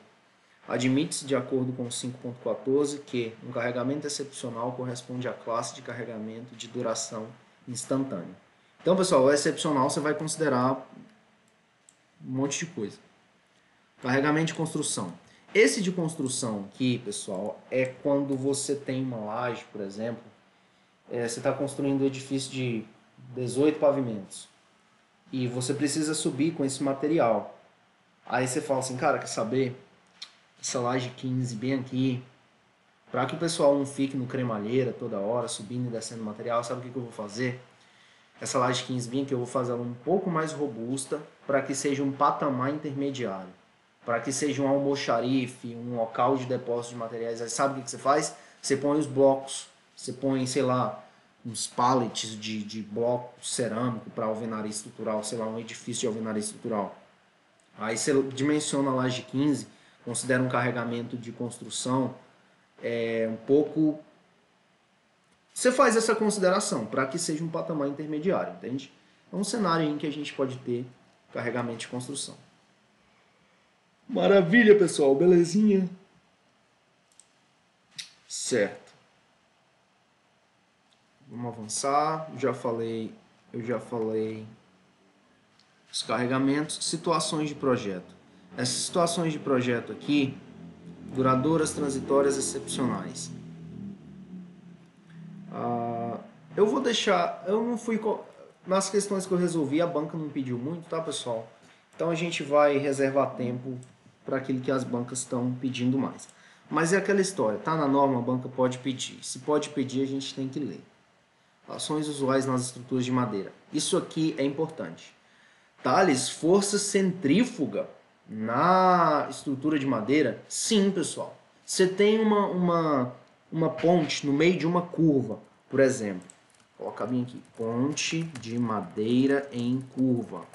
Admite-se, de acordo com 5.14, que um carregamento excepcional corresponde à classe de carregamento de duração instantânea. Então, pessoal, o excepcional você vai considerar um monte de coisa. Carregamento de construção. Esse de construção aqui, pessoal, é quando você tem uma laje, por exemplo, você está construindo um edifício de 18 pavimentos e você precisa subir com esse material. Aí você fala assim, cara, quer saber? Essa laje 15 bem aqui, para que o pessoal não fique no cremalheira toda hora, subindo e descendo material, sabe o que eu vou fazer? Essa laje 15 bem aqui eu vou fazer ela um pouco mais robusta para que seja um patamar intermediário, para que seja um almoxarife, um local de depósito de materiais. Aí sabe o que você faz? Você põe os blocos, você põe, sei lá, uns pallets de bloco cerâmico para alvenaria estrutural, sei lá, um edifício de alvenaria estrutural. Aí você dimensiona a laje 15, considera um carregamento de construção um pouco... Você faz essa consideração para que seja um patamar intermediário, entende? É um cenário em que a gente pode ter carregamento de construção. Maravilha, pessoal, belezinha? Certo. Vamos avançar. Eu já falei os carregamentos, situações de projeto. Essas situações de projeto aqui, duradouras, transitórias, excepcionais. Eu vou deixar, eu não fui nas questões que eu resolvi, a banca não pediu muito, tá, pessoal? Então a gente vai reservar tempo para aquilo que as bancas estão pedindo mais. Mas é aquela história, tá na norma, a banca pode pedir. Se pode pedir, a gente tem que ler. Ações usuais nas estruturas de madeira. Isso aqui é importante. Thales, força centrífuga na estrutura de madeira? Sim, pessoal. Você tem uma ponte no meio de uma curva, por exemplo. Vou colocar bem aqui. Ponte de madeira em curva.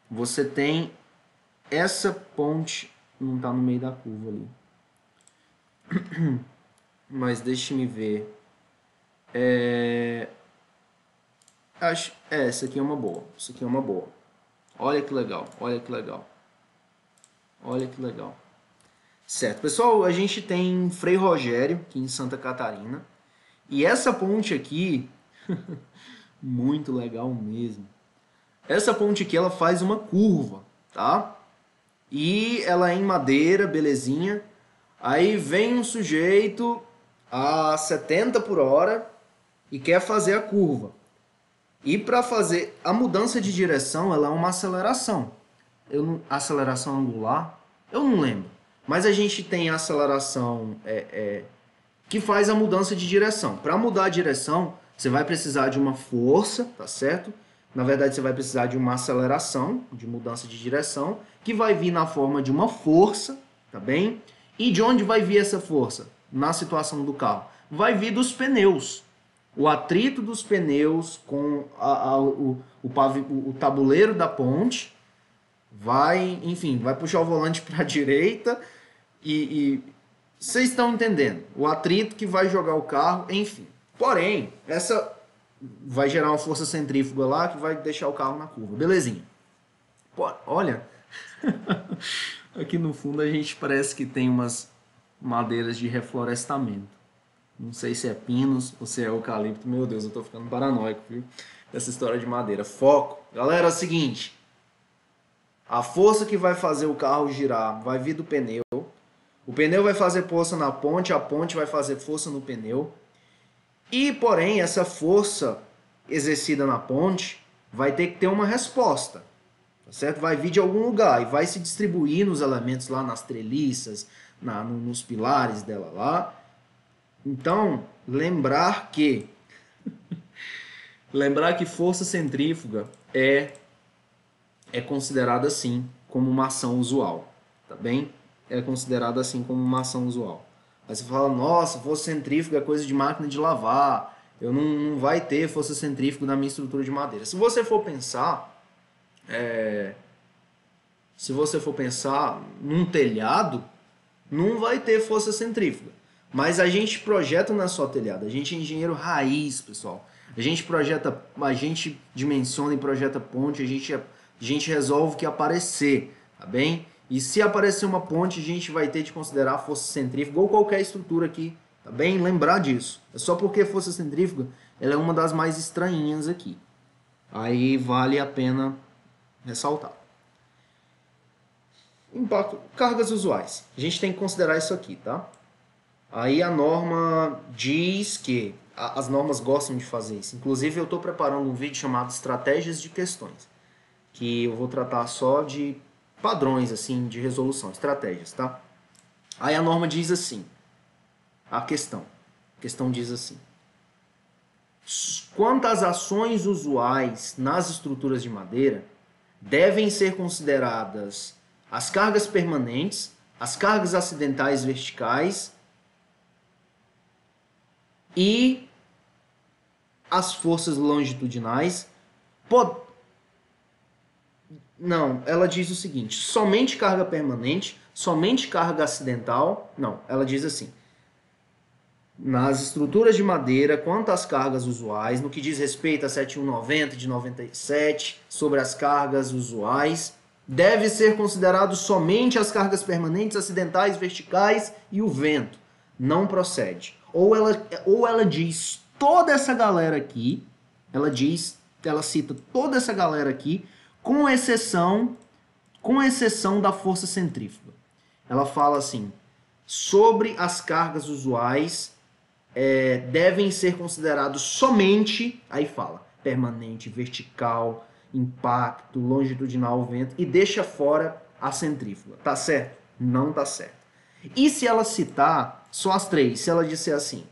Você tem essa ponte, não está no meio da curva ali. Mas deixe-me ver. Essa aqui é uma boa. Isso aqui é uma boa. Olha que legal, olha que legal. Olha que legal. Certo, pessoal, a gente tem Frei Rogério, aqui em Santa Catarina. E essa ponte aqui, muito legal mesmo. Essa ponte aqui, ela faz uma curva, tá? E ela é em madeira, belezinha. Aí vem um sujeito a 70 por hora e quer fazer a curva. E para fazer a mudança de direção, ela é uma aceleração. aceleração angular, eu não lembro. Mas a gente tem a aceleração que faz a mudança de direção. Para mudar a direção, você vai precisar de uma força, tá certo? Na verdade, você vai precisar de uma aceleração, de mudança de direção, que vai vir na forma de uma força, tá bem? E de onde vai vir essa força? Na situação do carro. Vai vir dos pneus. O atrito dos pneus com o tabuleiro da ponte vai, enfim, vai puxar o volante para a direita e vocês estão entendendo. O atrito que vai jogar o carro, enfim. Porém, essa vai gerar uma força centrífuga lá que vai deixar o carro na curva. Belezinha. Pô, olha, aqui no fundo a gente parece que tem umas madeiras de reflorestamento. Não sei se é pinos ou se é eucalipto. Meu Deus, eu tô ficando paranoico, viu? Essa história de madeira. Foco. Galera, é o seguinte. A força que vai fazer o carro girar vai vir do pneu. O pneu vai fazer força na ponte, a ponte vai fazer força no pneu. E, porém, essa força exercida na ponte vai ter que ter uma resposta. Tá certo? Vai vir de algum lugar e vai se distribuir nos elementos lá, nas treliças, nos pilares dela lá. Então, lembrar que força centrífuga é considerada assim como uma ação usual, tá bem? É considerada assim como uma ação usual. Aí você fala, nossa, força centrífuga é coisa de máquina de lavar, eu não vai ter força centrífuga na minha estrutura de madeira. Se você for pensar num telhado, não vai ter força centrífuga. Mas a gente projeta na sua telhado. A gente é engenheiro raiz, pessoal. A gente dimensiona e projeta ponte, a gente resolve o que aparecer, tá bem? E se aparecer uma ponte, a gente vai ter de considerar a força centrífuga ou qualquer estrutura aqui, tá bem? Lembrar disso. É só porque a força centrífuga ela é uma das mais estranhinhas aqui. Aí vale a pena ressaltar. Impacto, cargas usuais. A gente tem que considerar isso aqui, tá? Aí a norma diz que as normas gostam de fazer isso. Inclusive eu estou preparando um vídeo chamado Estratégias de Questões, que eu vou tratar só de padrões assim de resolução, estratégias, tá? Aí a norma diz assim, a questão diz assim: quanto às ações usuais nas estruturas de madeira, devem ser consideradas as cargas permanentes, as cargas acidentais verticais e as forças longitudinais. Não, ela diz o seguinte: somente carga permanente, somente carga acidental. Não, ela diz assim: nas estruturas de madeira, quanto às cargas usuais, no que diz respeito a 7190 de 97, sobre as cargas usuais, deve ser considerado somente as cargas permanentes, acidentais, verticais e o vento. Não procede. Ou ela diz toda essa galera aqui, ela cita toda essa galera aqui, com exceção da força centrífuga. Ela fala assim: sobre as cargas usuais devem ser considerados somente, aí fala, permanente, vertical, impacto, longitudinal, vento, e deixa fora a centrífuga. Tá certo? Não tá certo. E se ela citar só as três, se ela disser assim: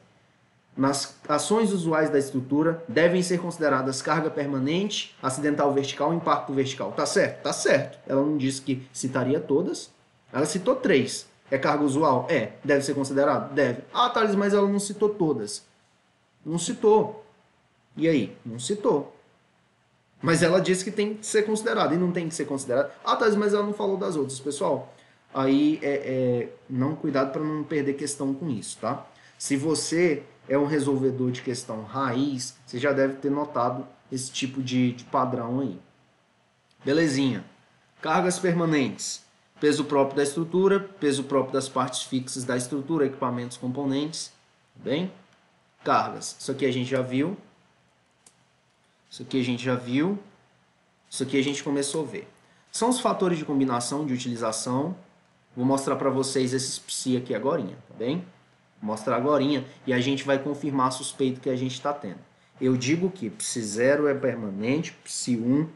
nas ações usuais da estrutura devem ser consideradas carga permanente, acidental vertical e impacto vertical. Tá certo? Tá certo. Ela não disse que citaria todas. Ela citou três. É carga usual? É. Deve ser considerado? Deve. Ah, Thales, mas ela não citou todas. Não citou. E aí? Não citou. Mas ela disse que tem que ser considerado e não tem que ser considerado. Ah, Thales, mas ela não falou das outras. Pessoal, aí não, cuidado para não perder questão com isso, tá? Se você é um resolvedor de questão raiz, você já deve ter notado esse tipo de padrão aí. Belezinha. Cargas permanentes. Peso próprio da estrutura, peso próprio das partes fixas da estrutura, equipamentos, componentes. Bem? Cargas. Isso aqui a gente já viu. Isso aqui a gente já viu. Isso aqui a gente começou a ver. São os fatores de combinação, de utilização. Vou mostrar para vocês esses psi aqui agorinha, tá bem? Vou mostrar agorinha e a gente vai confirmar a suspeita que a gente está tendo. Eu digo que psi 0 é permanente, psi 1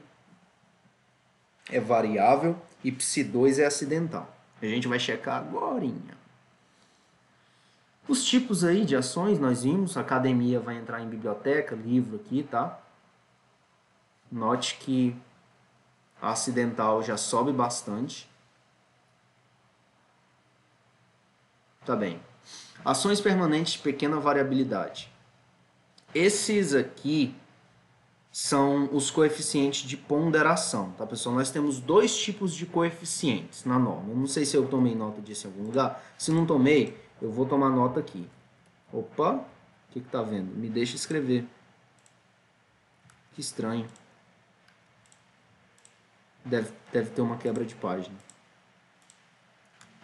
é variável e psi2 é acidental. A gente vai checar agorinha. Os tipos aí de ações nós vimos, a academia vai entrar em biblioteca, livro aqui, tá? Note que a acidental já sobe bastante. Tá bem. Ações permanentes de pequena variabilidade. Esses aqui são os coeficientes de ponderação, tá, pessoal? Nós temos dois tipos de coeficientes na norma. Eu não sei se eu tomei nota disso em algum lugar. Se não tomei, eu vou tomar nota aqui. Opa, o que tá vendo? Me deixa escrever. Que estranho. Deve ter uma quebra de página.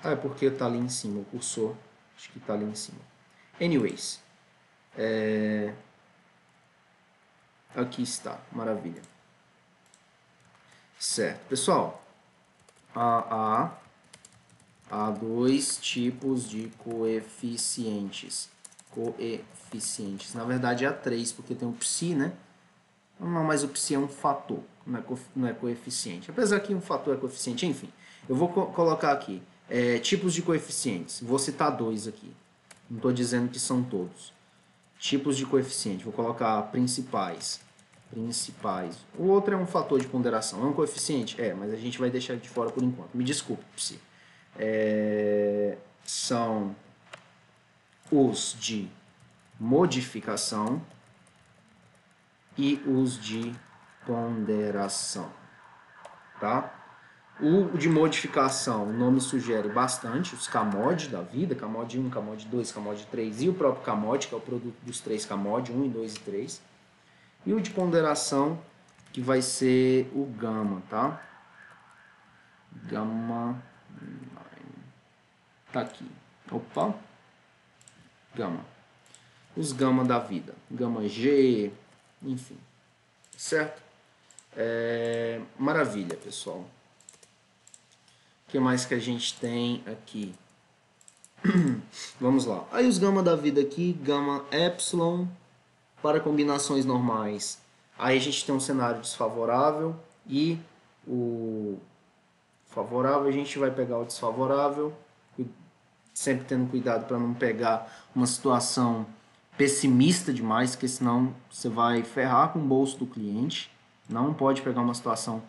Ah, é porque tá ali em cima, o cursor. Acho que tá ali em cima. Anyways. Aqui está, maravilha. Certo, pessoal. Há dois tipos de coeficientes. Na verdade, há três, porque tem o psi, né? Não, mas o psi é um fator, não é coeficiente. Apesar que um fator é coeficiente, enfim. Eu vou colocar aqui tipos de coeficientes. Vou citar dois aqui. Não estou dizendo que são todos. Tipos de coeficiente. Vou colocar principais. O outro é um fator de ponderação. É um coeficiente? É, mas a gente vai deixar de fora por enquanto. Me desculpe, psi. São os de modificação e os de ponderação, tá? O de modificação, o nome sugere bastante, os CAMOD da vida, CAMOD 1, CAMOD 2, CAMOD 3 e o próprio CAMOD, que é o produto dos três CAMOD, 1, 2 e 3. E o de ponderação, que vai ser o gama, tá? Gama, tá aqui. Opa, gama. Os gama da vida, gama G, enfim, certo? Maravilha, pessoal. O que mais que a gente tem aqui? Vamos lá. Aí os gama da vida aqui, gama epsilon para combinações normais. Aí a gente tem um cenário desfavorável e o favorável a gente vai pegar o desfavorável, sempre tendo cuidado para não pegar uma situação pessimista demais, porque senão você vai ferrar com o bolso do cliente. Não pode pegar uma situação,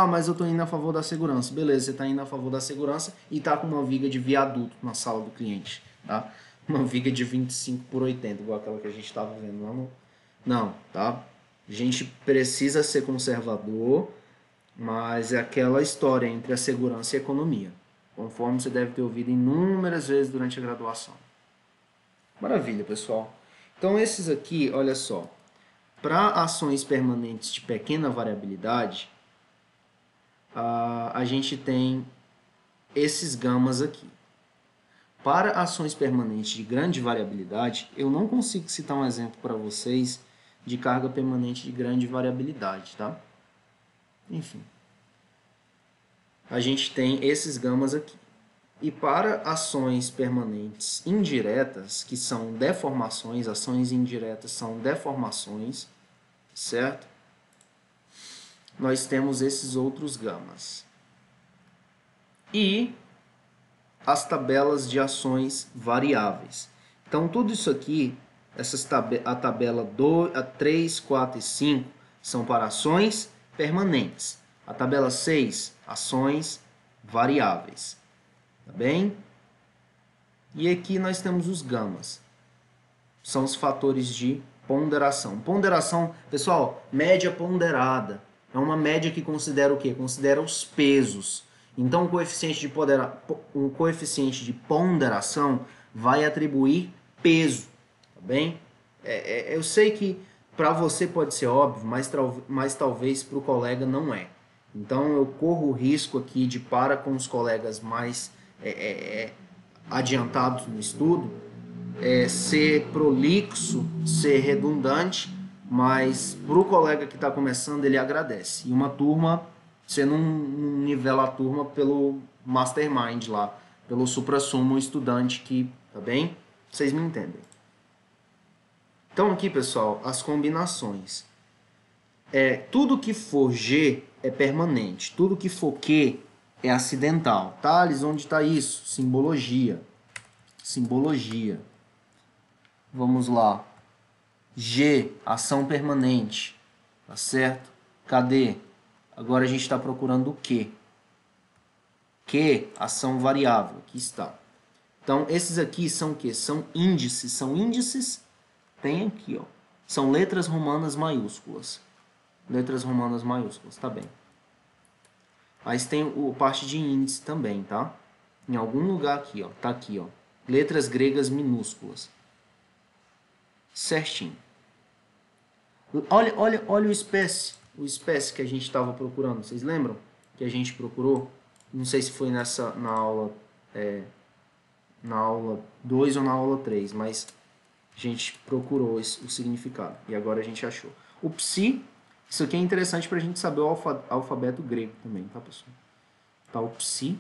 mas eu estou indo a favor da segurança. Beleza, você está indo a favor da segurança e está com uma viga de viaduto na sala do cliente, tá? Uma viga de 25 por 80, igual aquela que a gente estava vendo lá no... Não, tá? A gente precisa ser conservador, mas é aquela história entre a segurança e a economia, conforme você deve ter ouvido inúmeras vezes durante a graduação. Maravilha, pessoal. Então, esses aqui, olha só, para ações permanentes de pequena variabilidade, a gente tem esses gamas aqui. Para ações permanentes de grande variabilidade, eu não consigo citar um exemplo para vocês de carga permanente de grande variabilidade, tá? Enfim. A gente tem esses gamas aqui. E para ações permanentes indiretas, que são deformações, ações indiretas são deformações, certo? Nós temos esses outros gamas. E as tabelas de ações variáveis. Então, tudo isso aqui, a tabela 3, 4 e 5 são para ações permanentes. A tabela 6, ações variáveis. Tá bem? E aqui nós temos os gamas. São os fatores de ponderação. Ponderação, pessoal, média ponderada. É uma média que considera o quê? Considera os pesos. Então, um coeficiente de ponderação vai atribuir peso. Tá bem? Eu sei que para você pode ser óbvio, mas talvez para o colega não é. Então, eu corro o risco aqui de, para com os colegas mais adiantados no estudo, ser prolixo, ser redundante, mas para o colega que está começando, ele agradece. E uma turma, você não nivela a turma pelo mastermind lá, pelo supra-sumo estudante que, tá bem? Vocês me entendem. Então aqui, pessoal, as combinações. tudo que for G é permanente, tudo que for Q é acidental. Thales, onde está isso? Simbologia. Simbologia. Vamos lá. G, ação permanente. Tá certo? Cadê? Agora a gente está procurando o Q. Q, ação variável. Aqui está. Então, esses aqui são o quê? São índices. São índices, tem aqui, ó. São letras romanas maiúsculas. Letras romanas maiúsculas, tá bem. Mas tem o parte de índice também, tá? Em algum lugar aqui, ó. Tá aqui, ó. Letras gregas minúsculas. Certinho. Olha o espécie. O espécie que a gente estava procurando. Vocês lembram? Que a gente procurou? Não sei se foi na aula 2 ou na aula 3, mas a gente procurou o significado. E agora a gente achou. O psi, isso aqui é interessante para a gente saber o alfabeto grego também, tá, pessoal? Tá o psi.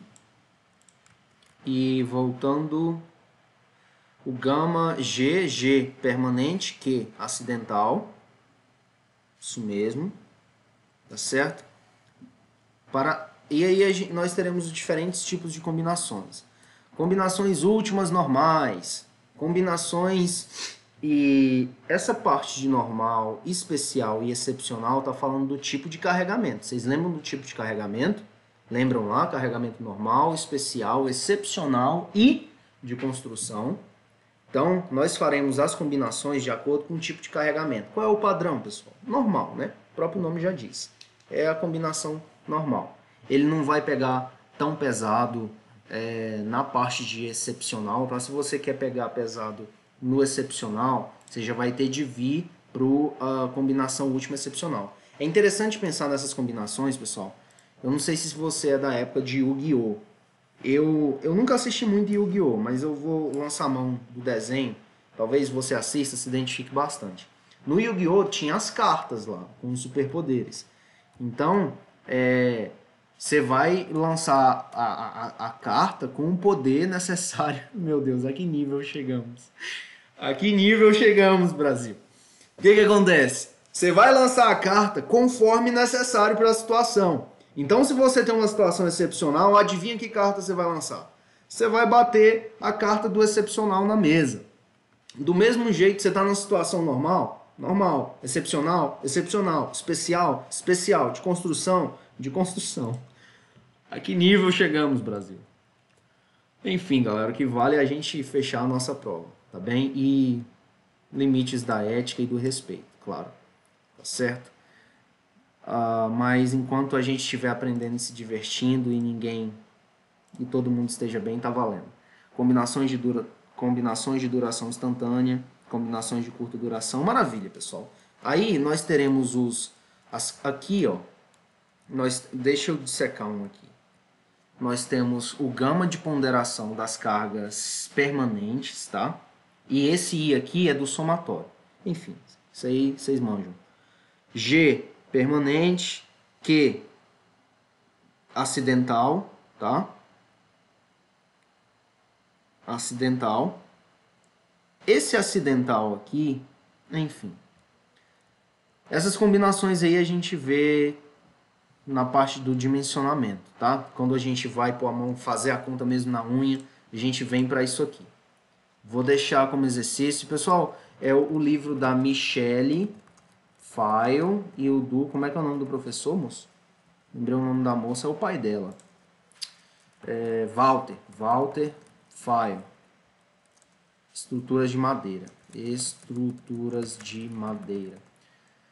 E voltando, o gama, G permanente, Q acidental. Isso mesmo. Tá certo? E aí nós teremos diferentes tipos de combinações. Combinações últimas normais. Combinações... E essa parte de normal, especial e excepcional está falando do tipo de carregamento. Vocês lembram do tipo de carregamento? Lembram lá? Carregamento normal, especial, excepcional e de construção. Então, nós faremos as combinações de acordo com o tipo de carregamento. Qual é o padrão, pessoal? Normal, né? O próprio nome já diz. É a combinação normal. Ele não vai pegar tão pesado na parte de excepcional. Então, se você quer pegar pesado no excepcional, você já vai ter de vir para a combinação última excepcional. É interessante pensar nessas combinações, pessoal. Eu não sei se você é da época de Yu-Gi-Oh! Eu nunca assisti muito Yu-Gi-Oh! Mas eu vou lançar a mão do desenho. Talvez você assista, se identifique bastante. No Yu-Gi-Oh! Tinha as cartas lá, com os superpoderes. Então, você vai lançar a carta com o poder necessário. Meu Deus, a que nível chegamos? A que nível chegamos, Brasil? O que acontece? Você vai lançar a carta conforme necessário para a situação. Então, se você tem uma situação excepcional, adivinha que carta você vai lançar? Você vai bater a carta do excepcional na mesa. Do mesmo jeito, você está numa situação normal? Normal. Excepcional? Excepcional. Especial? Especial. De construção? De construção. A que nível chegamos, Brasil? Enfim, galera, o que vale é a gente fechar a nossa prova, tá bem? E limites da ética e do respeito, claro. Tá certo? Mas enquanto a gente estiver aprendendo e se divertindo e todo mundo esteja bem, tá valendo. Combinações de duração instantânea, combinações de curta duração, maravilha, pessoal. Aí nós teremos aqui, ó, deixa eu dissecar um aqui. Nós temos o gama de ponderação das cargas permanentes, tá? E esse I aqui é do somatório. Enfim, isso aí vocês manjam. G, permanente. Q, acidental, tá? Acidental. Esse acidental aqui, enfim. Essas combinações aí a gente vê na parte do dimensionamento, tá? Quando a gente vai pôr a mão, fazer a conta mesmo na unha, a gente vem para isso aqui. Vou deixar como exercício. Pessoal, é o livro da Michelle File e o como é que é o nome do professor, moço? Lembrei o nome da moça, é o pai dela. Walter File. Estruturas de madeira. Estruturas de madeira.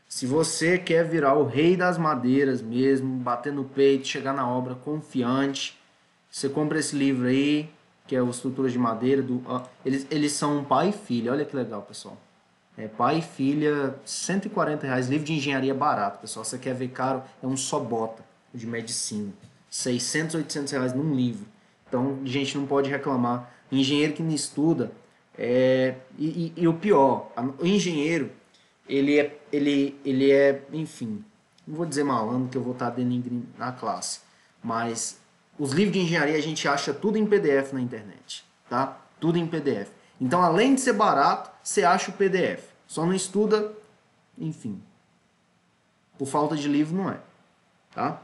Se você quer virar o rei das madeiras mesmo, bater no peito, chegar na obra confiante, você compra esse livro aí, que é o Estruturas de Madeira. Eles são pai e filha, olha que legal, pessoal. Pai e filha, R$140, livro de engenharia barato, pessoal. Você quer ver caro, é um só bota de medicina. R$600, R$800 num livro. Então, a gente não pode reclamar. Engenheiro que não estuda, e o pior, o engenheiro, ele é, enfim, não vou dizer malandro que eu vou estar denigrindo na classe, mas os livros de engenharia a gente acha tudo em PDF na internet, tá? Tudo em PDF. Então, além de ser barato, você acha o PDF. Só não estuda, enfim. Por falta de livro não é, tá?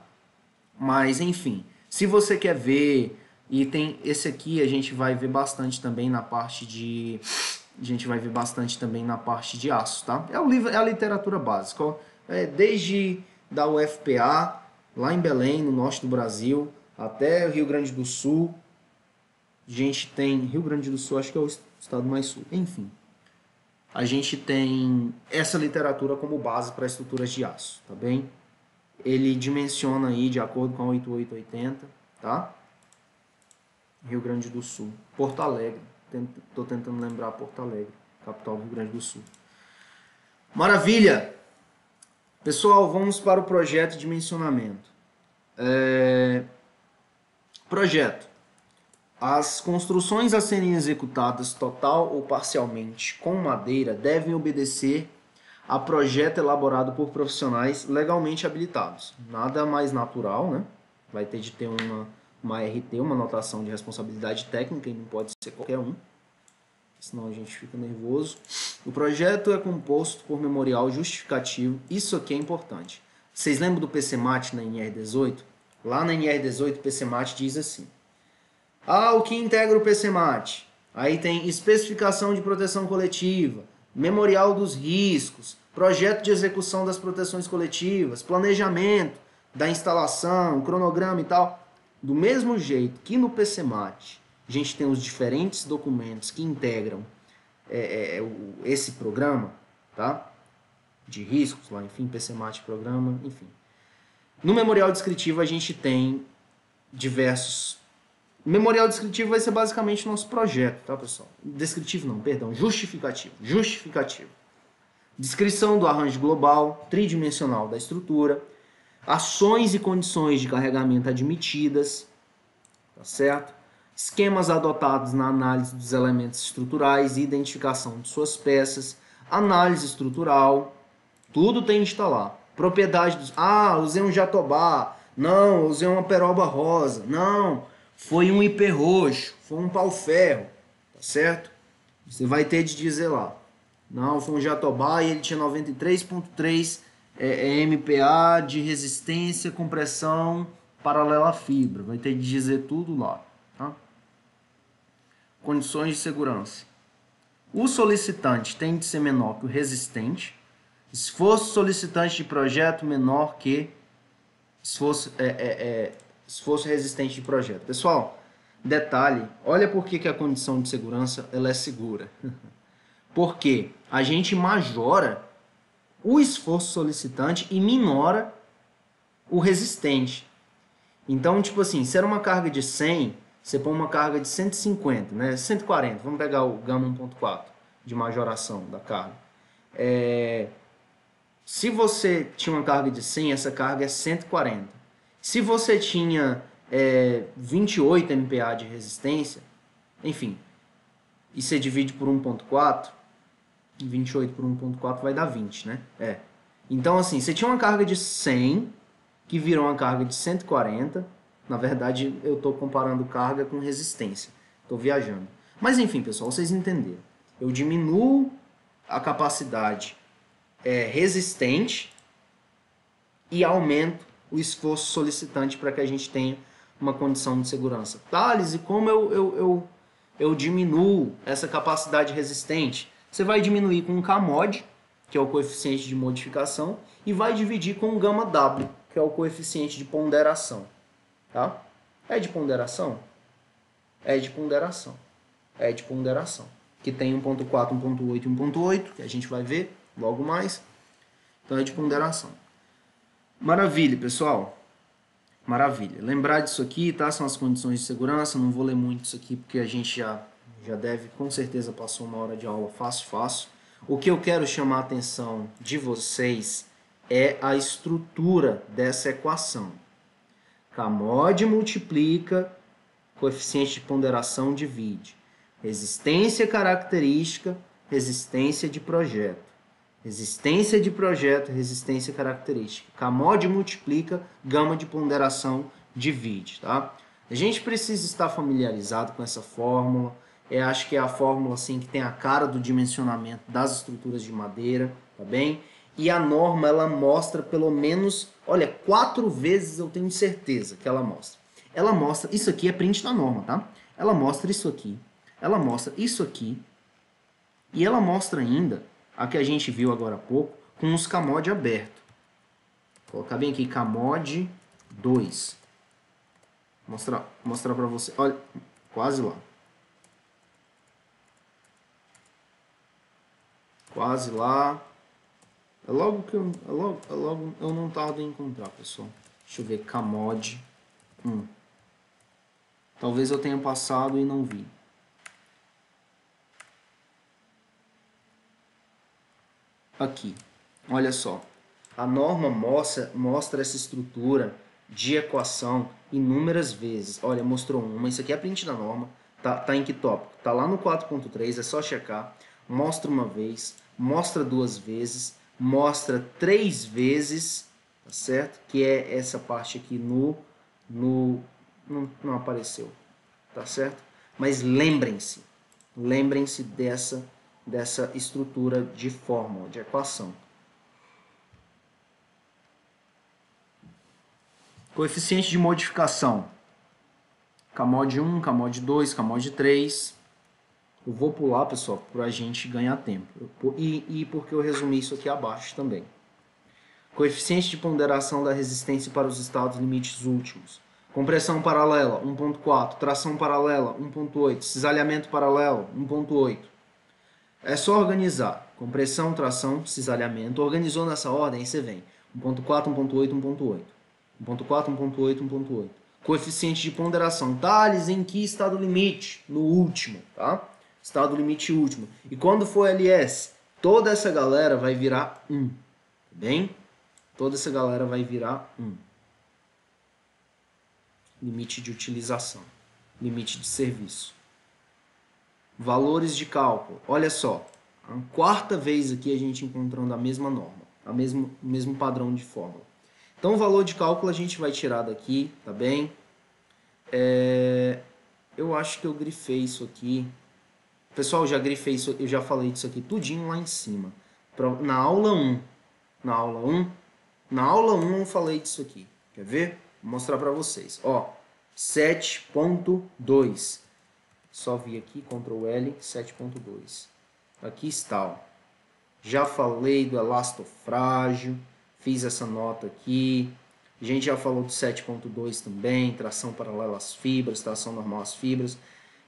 Mas enfim, se você quer ver, e tem esse aqui a gente vai ver bastante também na parte de aço, tá? É o livro, é a literatura básica, ó. Desde da UFPA, lá em Belém, no norte do Brasil, até o Rio Grande do Sul. A gente tem Rio Grande do Sul, acho que é o estado mais sul. Enfim, a gente tem essa literatura como base para estruturas de aço, tá bem? Ele dimensiona aí de acordo com a 8880, tá? Rio Grande do Sul. Porto Alegre. Tô tentando lembrar Porto Alegre, capital do Rio Grande do Sul. Maravilha! Pessoal, vamos para o projeto de dimensionamento. Projeto. As construções a serem executadas total ou parcialmente com madeira devem obedecer a projeto elaborado por profissionais legalmente habilitados. Nada mais natural, né? Vai ter de ter uma RT, uma notação de responsabilidade técnica, e não pode ser qualquer um, senão a gente fica nervoso. O projeto é composto por memorial justificativo, isso aqui é importante. Vocês lembram do PCMAT na NR18? Lá na NR18 o PCMAT diz assim: o que integra o PCMAT? Aí tem especificação de proteção coletiva, memorial dos riscos, projeto de execução das proteções coletivas, planejamento da instalação, cronograma e tal. Do mesmo jeito que no PCMAT a gente tem os diferentes documentos que integram esse programa, tá? De riscos, lá, enfim, PCMAT programa, enfim. No memorial descritivo a gente tem diversos. O memorial descritivo vai ser basicamente o nosso projeto, tá, pessoal? Descritivo não, perdão, justificativo. Justificativo. Descrição do arranjo global, tridimensional da estrutura, ações e condições de carregamento admitidas, tá certo? Esquemas adotados na análise dos elementos estruturais e identificação de suas peças, análise estrutural, tudo tem de estar lá. Propriedade dos... usei um jatobá, não, usei uma peroba rosa, não, foi um IP roxo, foi um pau-ferro, tá certo? Você vai ter de dizer lá, não, foi um jatobá e ele tinha 93.3 MPa de resistência, compressão paralela à fibra, vai ter de dizer tudo lá, tá? Condições de segurança. O solicitante tem de ser menor que o resistente. Esforço solicitante de projeto menor que esforço resistente de projeto. Pessoal, detalhe, olha por que a condição de segurança ela é segura. Porque a gente majora o esforço solicitante e minora o resistente. Então, tipo assim, se era uma carga de 100, você põe uma carga de 150, né? 140, vamos pegar o gama 1.4 de majoração da carga. Se você tinha uma carga de 100, essa carga é 140. Se você tinha 28 MPa de resistência, enfim, e você divide por 1.4, 28 por 1.4 vai dar 20, né? Então, assim, você tinha uma carga de 100, que virou uma carga de 140. Na verdade, eu estou comparando carga com resistência. Estou viajando. Mas, enfim, pessoal, vocês entenderam. Eu diminuo a capacidade resistente e aumento o esforço solicitante para que a gente tenha uma condição de segurança. Thales, e como eu diminuo essa capacidade resistente? Você vai diminuir com um Kmod, que é o coeficiente de modificação, e vai dividir com um gama W, que é o coeficiente de ponderação. Tá? É de ponderação? É de ponderação. É de ponderação. Que tem 1.4, 1.8 e 1.8, que a gente vai ver logo mais. Então é de ponderação. Maravilha, pessoal. Maravilha. Lembrar disso aqui, tá? São as condições de segurança. Não vou ler muito isso aqui, porque a gente já deve, com certeza, passou uma hora de aula fácil. O que eu quero chamar a atenção de vocês é a estrutura dessa equação. Kmod multiplica, coeficiente de ponderação divide. Resistência característica, resistência de projeto. Resistência de projeto, resistência característica. Kmod multiplica, gama de ponderação divide. Tá? A gente precisa estar familiarizado com essa fórmula. Acho que é a fórmula assim, que tem a cara do dimensionamento das estruturas de madeira. Tá bem? E a norma, ela mostra pelo menos, olha, 4 vezes eu tenho certeza que ela mostra. Ela mostra, isso aqui é print da norma, tá? Ela mostra isso aqui, ela mostra isso aqui, e ela mostra ainda, a que a gente viu agora há pouco, com os CAMOD aberto. Vou colocar bem aqui, CAMOD 2. Mostrar para você, olha, quase lá. Quase lá. É logo que eu, logo eu não tardo em encontrar, pessoal. Deixa eu ver, CAMOD 1. Talvez eu tenha passado e não vi. Aqui, olha só. A norma mostra essa estrutura de equação inúmeras vezes. Olha, mostrou uma. Isso aqui é print da norma. Tá em que tópico? Tá lá no 4.3, é só checar. Mostra uma vez, mostra 2 vezes, mostra 3 vezes, tá certo? Que é essa parte aqui não apareceu, tá certo? Mas lembrem-se dessa estrutura de fórmula, de equação. Coeficiente de modificação. CAMOD 1, CAMOD 2, CAMOD 3. Eu vou pular, pessoal, para a gente ganhar tempo. E porque eu resumi isso aqui abaixo também. Coeficiente de ponderação da resistência para os estados limites últimos. Compressão paralela, 1.4. Tração paralela, 1.8. Cisalhamento paralelo, 1.8. É só organizar. Compressão, tração, cisalhamento. Organizou nessa ordem, aí você vem. 1.4, 1.8, 1.8. 1.4, 1.8, 1.8. Coeficiente de ponderação. Tales em que estado limite? No último, tá? Estado limite último. E quando for LS, toda essa galera vai virar 1. Bem? Toda essa galera vai virar 1. Limite de utilização. Limite de serviço. Valores de cálculo. Olha só. A 4ª vez aqui a gente encontrando a mesma norma. O mesmo padrão de fórmula. Então, o valor de cálculo a gente vai tirar daqui, tá bem? Eu acho que eu grifei isso aqui. Pessoal, eu já grifei isso, eu já falei disso aqui tudinho lá em cima. Na aula 1. Na aula 1 eu falei disso aqui. Quer ver? Vou mostrar para vocês. Ó, 7.2. Só vi aqui, Ctrl L, 7.2. Aqui está, ó. Já falei do elastofrágil. Fiz essa nota aqui. A gente já falou do 7.2 também, tração paralela às fibras, tração normal às fibras.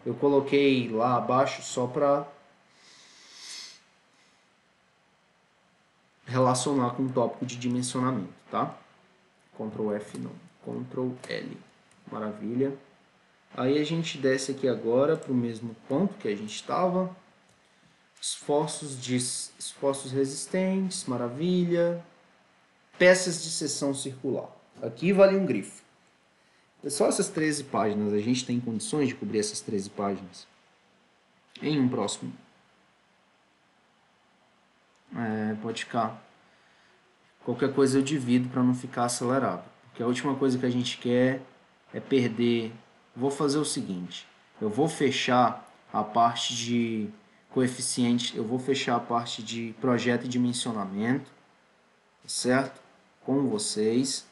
Eu coloquei lá abaixo só para relacionar com o tópico de dimensionamento, tá? Ctrl F não, Ctrl L. Maravilha. Aí a gente desce aqui agora para o mesmo ponto que a gente estava. Esforços resistentes, maravilha. Peças de seção circular. Aqui vale um grifo. É só essas 13 páginas. A gente tem condições de cobrir essas 13 páginas em um próximo. Pode ficar. Qualquer coisa eu divido para não ficar acelerado. Porque a última coisa que a gente quer é perder. Vou fazer o seguinte. Eu vou fechar a parte de coeficiente. Eu vou fechar a parte de projeto e dimensionamento. Certo? Com vocês.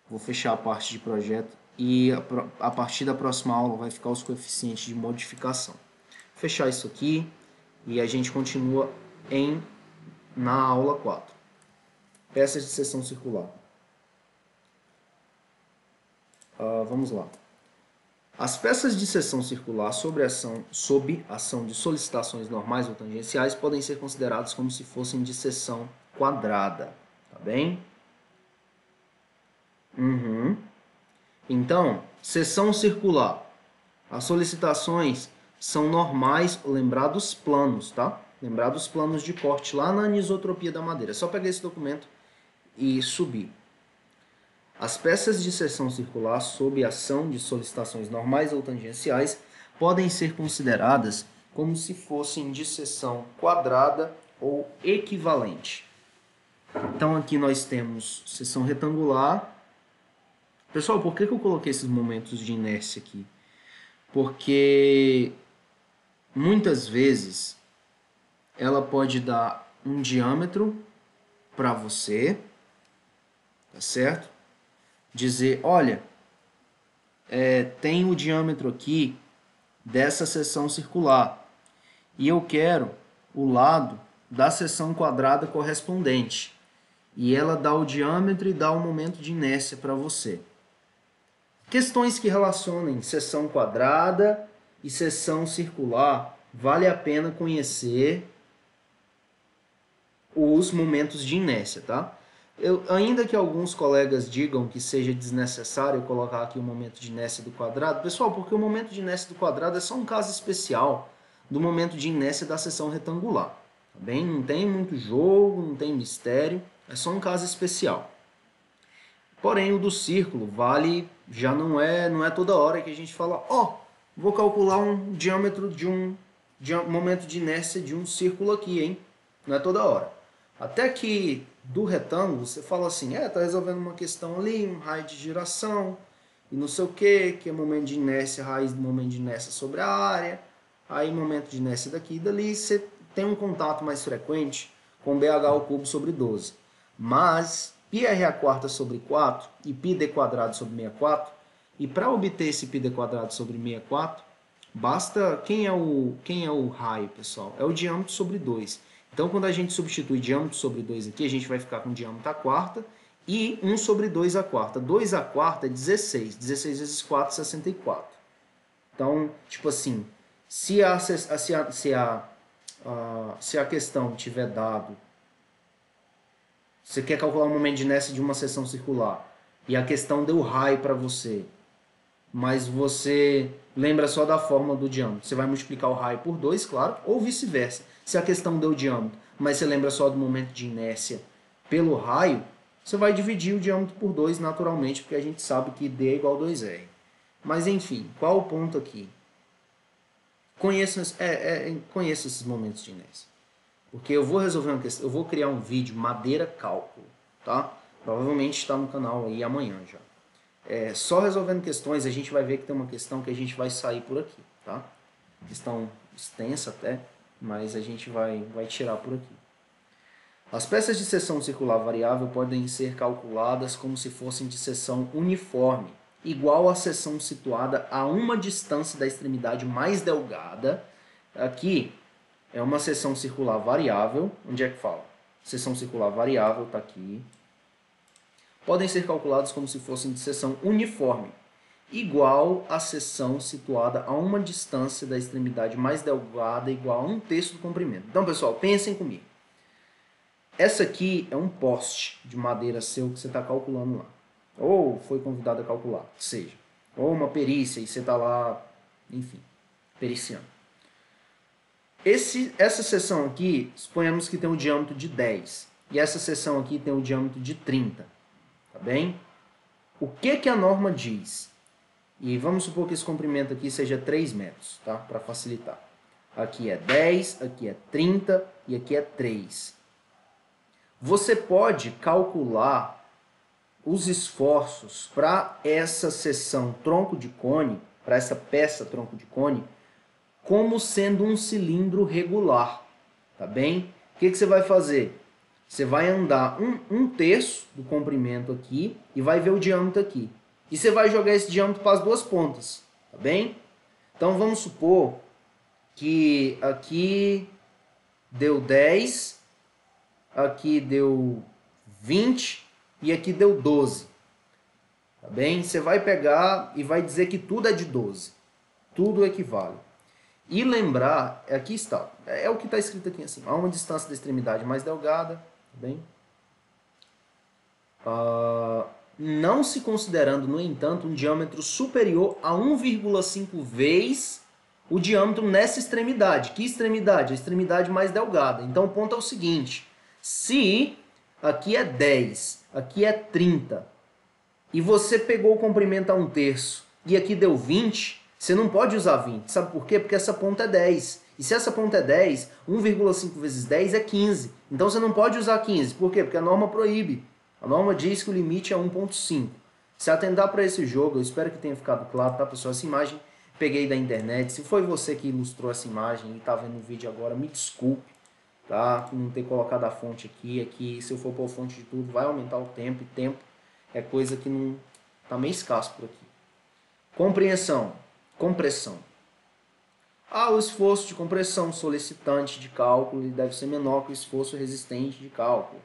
Vou fechar a parte de projeto e a partir da próxima aula vai ficar os coeficientes de modificação. Vou fechar isso aqui e a gente continua na aula 4. Peças de seção circular. Vamos lá. As peças de seção circular sob ação de solicitações normais ou tangenciais podem ser consideradas como se fossem de seção quadrada. Tá bem? Então, seção circular. As solicitações são normais, lembrar dos planos, tá? Lembrar dos planos de corte lá na anisotropia da madeira. É só pegar esse documento e subir. As peças de seção circular sob ação de solicitações normais ou tangenciais podem ser consideradas como se fossem de seção quadrada ou equivalente. Então aqui nós temos seção retangular. Pessoal, por que eu coloquei esses momentos de inércia aqui? Porque muitas vezes ela pode dar um diâmetro para você, tá certo? Dizer, olha, tem o diâmetro aqui dessa seção circular e eu quero o lado da seção quadrada correspondente. E ela dá o diâmetro e dá o momento de inércia para você. Questões que relacionem seção quadrada e seção circular, vale a pena conhecer os momentos de inércia, tá? Ainda que alguns colegas digam que seja desnecessário colocar aqui o momento de inércia do quadrado, pessoal, porque o momento de inércia do quadrado é só um caso especial do momento de inércia da seção retangular, tá bem? Não tem muito jogo, não tem mistério, é só um caso especial. Porém, o do círculo vale, já não é toda hora que a gente fala, vou calcular um diâmetro de um momento de inércia de um círculo aqui, hein? Não é toda hora. Até que do retângulo, você fala assim, tá resolvendo uma questão ali, um raio de giração, e não sei o que é momento de inércia, raiz do momento de inércia sobre a área, aí momento de inércia daqui e dali, você tem um contato mais frequente com BH ao cubo sobre 12. Mas πr a quarta sobre 4 e πd quadrado sobre 64, e para obter esse πd quadrado sobre 64, basta, quem é o raio, pessoal? É o diâmetro sobre 2. Então, quando a gente substitui diâmetro sobre 2 aqui, a gente vai ficar com diâmetro à quarta e 1 sobre 2 à quarta. 2 à quarta é 16. 16 vezes 4, 64. Então, tipo assim, se a questão tiver dado, você quer calcular o momento de inércia de uma seção circular e a questão deu raio para você, mas você lembra só da fórmula do diâmetro, você vai multiplicar o raio por 2, claro, ou vice-versa. Se a questão deu diâmetro, mas você lembra só do momento de inércia pelo raio, você vai dividir o diâmetro por 2 naturalmente, porque a gente sabe que D é igual a 2R. Mas enfim, qual o ponto aqui? Conheça esses momentos de inércia. Porque eu vou resolver uma questão, eu vou criar um vídeo madeira cálculo, tá? Provavelmente está no canal aí amanhã já. Só resolvendo questões, a gente vai ver que tem uma questão que a gente vai sair por aqui, tá? Questão extensa até, mas a gente vai tirar por aqui. As peças de seção circular variável podem ser calculadas como se fossem de seção uniforme, igual à seção situada a uma distância da extremidade mais delgada. Aqui é uma seção circular variável. Onde é que fala? Seção circular variável está aqui. Podem ser calculados como se fossem de seção uniforme, igual à seção situada a uma distância da extremidade mais delgada igual a 1/3 do comprimento. Então, pessoal, pensem comigo. Essa aqui é um poste de madeira seu que você está calculando lá. Ou foi convidado a calcular, seja. Ou uma perícia e você está lá, enfim, periciando. Essa seção aqui, suponhamos que tem um diâmetro de 10. E essa seção aqui tem um diâmetro de 30. Tá bem? O que a norma diz? E vamos supor que esse comprimento aqui seja 3 metros, tá? Para facilitar. Aqui é 10, aqui é 30 e aqui é 3. Você pode calcular os esforços para essa seção tronco de cone, para essa peça tronco de cone, como sendo um cilindro regular, tá bem? O que você vai fazer? Você vai andar 1/3 do comprimento aqui e vai ver o diâmetro aqui. E você vai jogar esse diâmetro para as duas pontas, tá bem? Então vamos supor que aqui deu 10, aqui deu 20 e aqui deu 12. Tá bem? Você vai pegar e vai dizer que tudo é de 12. Tudo equivale. E lembrar, aqui está, é o que está escrito aqui assim, a uma distância da extremidade mais delgada, tá bem? Não se considerando, no entanto, um diâmetro superior a 1,5 vezes o diâmetro nessa extremidade. Que extremidade? A extremidade mais delgada. Então o ponto é o seguinte, se aqui é 10, aqui é 30, e você pegou o comprimento a 1/3 e aqui deu 20, você não pode usar 20. Sabe por quê? Porque essa ponta é 10. E se essa ponta é 10, 1,5 vezes 10 é 15. Então você não pode usar 15. Por quê? Porque a norma proíbe. A norma diz que o limite é 1,5. Se atentar para esse jogo, eu espero que tenha ficado claro, tá, pessoal? Essa imagem peguei da internet. Se foi você que ilustrou essa imagem e está vendo o vídeo agora, me desculpe. tá? Não ter colocado a fonte aqui. Aqui, se eu for pôr fonte de tudo, vai aumentar o tempo. E tempo é coisa que não tá meio escasso por aqui. Compreensão. Compressão. O esforço de compressão solicitante de cálculo deve ser menor que o esforço resistente de cálculo.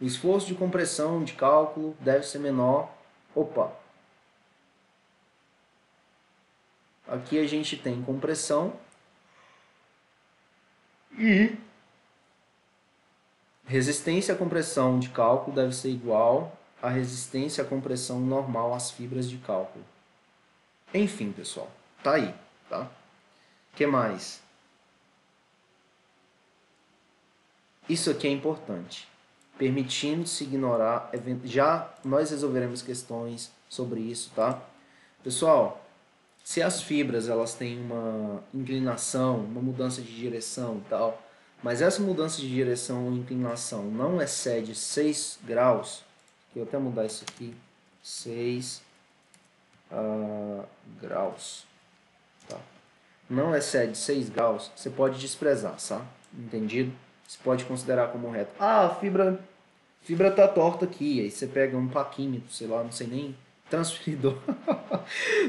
O esforço de compressão de cálculo deve ser menor. Opa! Aqui a gente tem compressão e resistência à compressão de cálculo deve ser igual à resistência à compressão normal às fibras de cálculo. Enfim, pessoal, tá aí, tá? O que mais? Isso aqui é importante. Permitindo-se ignorar, já nós resolveremos questões sobre isso, tá? Pessoal, se as fibras elas têm uma inclinação, uma mudança de direção e tal, mas essa mudança de direção ou inclinação não excede 6 graus, que eu até mudar isso aqui, 6 graus, tá? Não excede 6 graus, você pode desprezar, tá? Entendido? Você pode considerar como reto. A fibra tá torta aqui, aí você pega um paquímetro, sei lá, não sei nem, transferidor.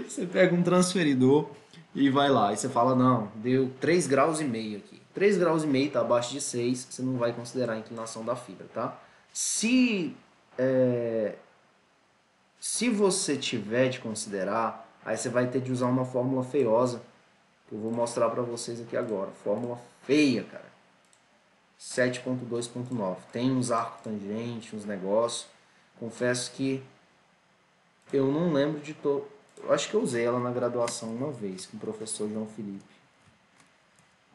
Você pega um transferidor e vai lá. E você fala, não, deu 3 graus e meio aqui. 3 graus e meio tá abaixo de 6, você não vai considerar a inclinação da fibra, tá? Se você tiver de considerar, aí você vai ter de usar uma fórmula feiosa, que eu vou mostrar para vocês aqui agora. Fórmula feia, cara. 7.2.9. Tem uns arcos tangentes, uns negócios. Confesso que eu não lembro de todo. Eu acho que eu usei ela na graduação uma vez com o professor João Felipe.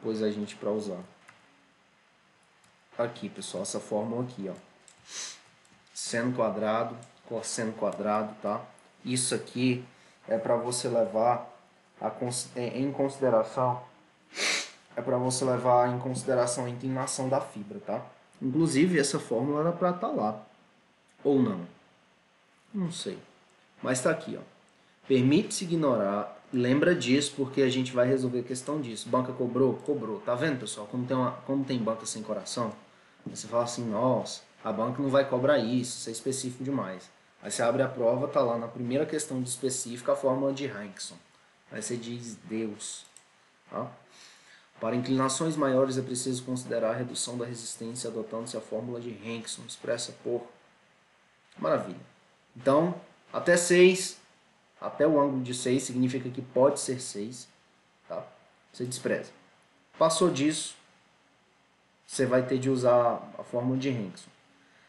Pôs a gente para usar. Aqui, pessoal, essa fórmula aqui, ó. Seno quadrado, cosseno quadrado, tá? Isso aqui é para você levar em consideração. É para você levar em consideração a inclinação da fibra, tá? Inclusive, essa fórmula era para estar lá. Ou não. Não sei. Mas está aqui, ó. Permite-se ignorar. Lembra disso porque a gente vai resolver a questão disso. Banca cobrou? Cobrou. Tá vendo, pessoal? Como tem banca sem coração? Aí você fala assim, nossa, a banca não vai cobrar isso é específico demais. Aí você abre a prova, tá lá na primeira questão de específica a fórmula de Rankson. Aí você diz Deus. Tá? Para inclinações maiores é preciso considerar a redução da resistência adotando-se a fórmula de Rankson, expressa por... Maravilha. Então, até 6, até o ângulo de 6 significa que pode ser 6. Tá? Você despreza. Passou disso, você vai ter de usar a fórmula de Rankson.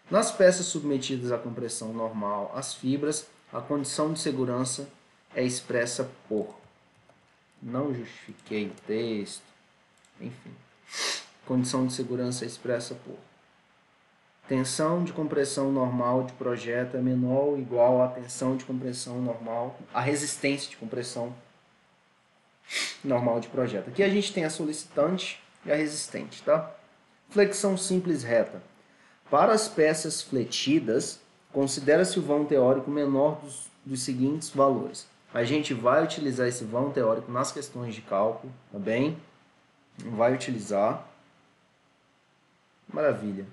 Nas peças submetidas à compressão normal, as fibras, a condição de segurança é expressa por... Não justifiquei o texto. Enfim. Condição de segurança é expressa por... Tensão de compressão normal de projeto é menor ou igual à tensão de compressão normal, a resistência de compressão normal de projeto. Aqui a gente tem a solicitante e a resistente, tá? Flexão simples reta. Para as peças fletidas, considera-se o vão teórico menor dos seguintes valores. A gente vai utilizar esse vão teórico nas questões de cálculo, tá bem? Vai utilizar. Maravilha.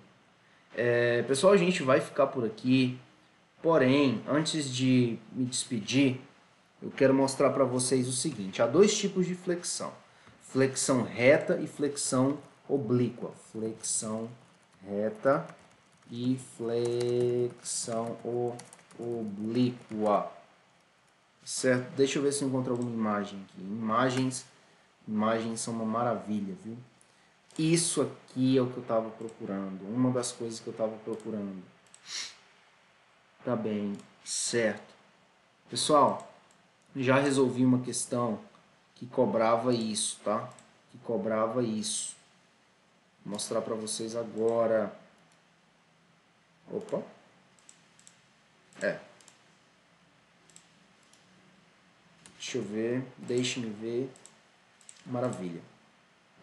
Pessoal, a gente vai ficar por aqui. Porém, antes de me despedir, eu quero mostrar para vocês o seguinte. Há dois tipos de flexão. Flexão reta e flexão oblíqua. Flexão reta e flexão oblíqua. Certo? Deixa eu ver se eu encontro alguma imagem aqui. Imagens são uma maravilha, viu? Isso aqui é o que eu estava procurando. Uma das coisas que eu estava procurando. Tá bem, certo. Pessoal, já resolvi uma questão que cobrava isso, tá? Que cobrava isso. Vou mostrar para vocês agora. Opa. Deixa eu ver. Deixe-me ver. Maravilha.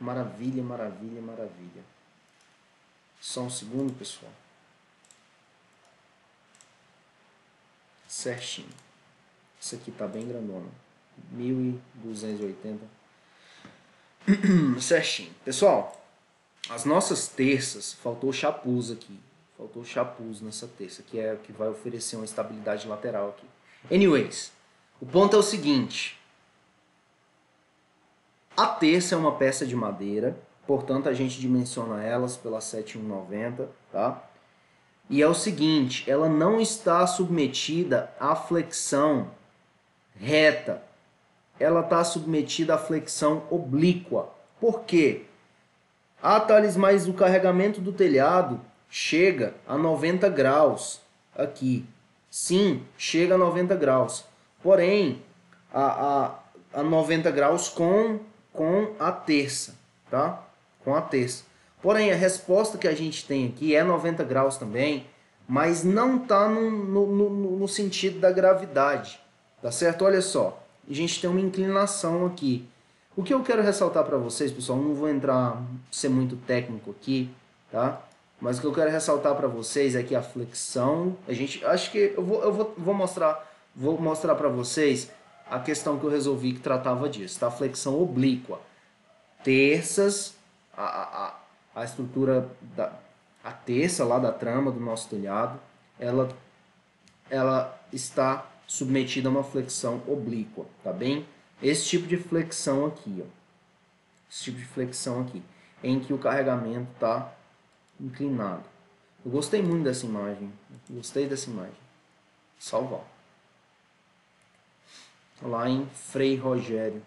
Maravilha, maravilha, maravilha. Só um segundo, pessoal. Certinho. Isso aqui tá bem grandona. 1280. Certinho. Pessoal, as nossas terças, faltou chapuz aqui. Faltou chapuz nessa terça, que é o que vai oferecer uma estabilidade lateral aqui. Anyways, o ponto é o seguinte. A terça é uma peça de madeira, portanto a gente dimensiona elas pela 7190, tá? E é o seguinte, ela não está submetida à flexão reta. Ela está submetida à flexão oblíqua. Por quê? Ah, Thales, mas o carregamento do telhado chega a 90 graus aqui. Sim, chega a 90 graus. Porém, a 90 graus com a terça, tá? Com a terça. Porém, a resposta que a gente tem aqui é 90 graus também, mas não está no sentido da gravidade, tá certo? Olha só, a gente tem uma inclinação aqui. O que eu quero ressaltar para vocês, pessoal, não vou ser muito técnico aqui, tá? Mas o que eu quero ressaltar para vocês é que a flexão, acho que eu vou mostrar para vocês a questão que eu resolvi que tratava disso, tá? Flexão oblíqua. Terças, a estrutura a terça lá da trama do nosso telhado, ela está submetida a uma flexão oblíqua, tá bem? Esse tipo de flexão aqui, ó. Esse tipo de flexão aqui, em que o carregamento está inclinado. Eu gostei muito dessa imagem. Gostei dessa imagem. Salvar. Lá em Frei Rogério.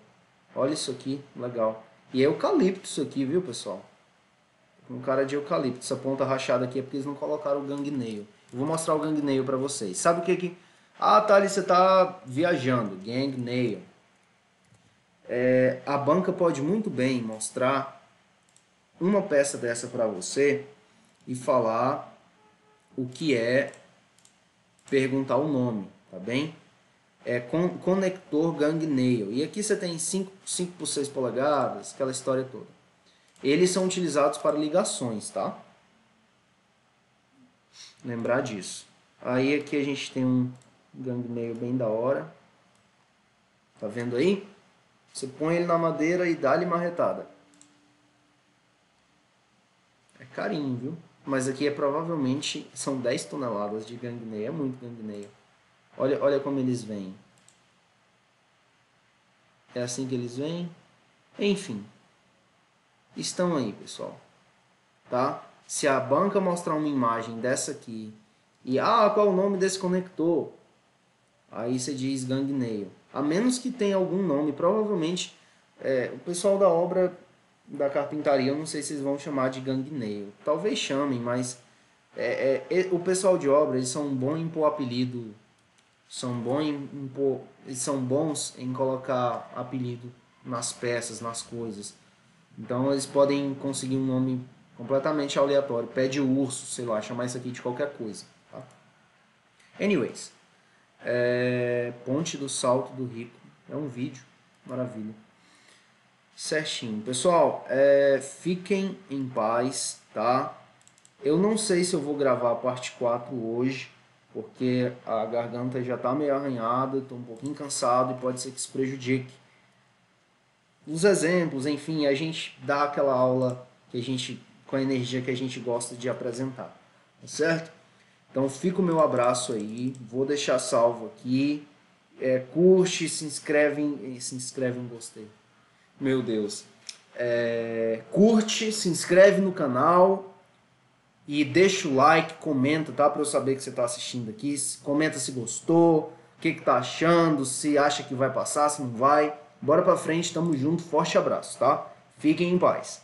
Olha isso aqui, legal. E é eucalipto isso aqui, viu, pessoal? Um cara de eucalipto. Essa ponta rachada aqui é porque eles não colocaram o gang nail. Eu vou mostrar o gang nail para vocês. Sabe o que que... Ah, tá ali, você tá viajando. Gang nail. A banca pode muito bem mostrar uma peça dessa para você e falar o que é, perguntar o nome, tá bem? É conector gang nail. E aqui você tem 5 por 6 polegadas, aquela história toda. Eles são utilizados para ligações, tá? Lembrar disso. Aí aqui a gente tem um gang nail bem da hora. Tá vendo aí? Você põe ele na madeira e dá-lhe marretada. É carinho, viu? Mas aqui provavelmente são 10 toneladas de gang nail. É muito gang nail. Olha como eles vêm. É assim que eles vêm. Enfim. Estão aí, pessoal. Tá? Se a banca mostrar uma imagem dessa aqui e qual é o nome desse conector? Aí você diz gang nail. A menos que tenha algum nome, provavelmente o pessoal da obra da carpintaria, eu não sei se eles vão chamar de gang nail. Talvez chamem, mas o pessoal de obra, eles são bons em pôr apelido. Eles são bons em colocar apelido nas peças, nas coisas. Então eles podem conseguir um nome completamente aleatório. Pé de urso, sei lá, chamar isso aqui de qualquer coisa. Tá? Anyways. Ponte do Salto do Rico. É um vídeo. Maravilha. Certinho. Pessoal, fiquem em paz, tá? Eu não sei se eu vou gravar a parte 4 hoje, porque a garganta já tá meio arranhada, tô um pouquinho cansado e pode ser que isso prejudique os exemplos, enfim, a gente dá aquela aula que a gente, com a energia que a gente gosta de apresentar, tá certo? Então fica o meu abraço aí, vou deixar salvo aqui, curte, se inscreve em gostei, meu Deus, curte, se inscreve no canal e deixa o like, comenta, tá, para eu saber que você está assistindo aqui, comenta se gostou, o que tá achando, se acha que vai passar, se não vai. Bora pra frente, tamo junto, forte abraço, tá? Fiquem em paz.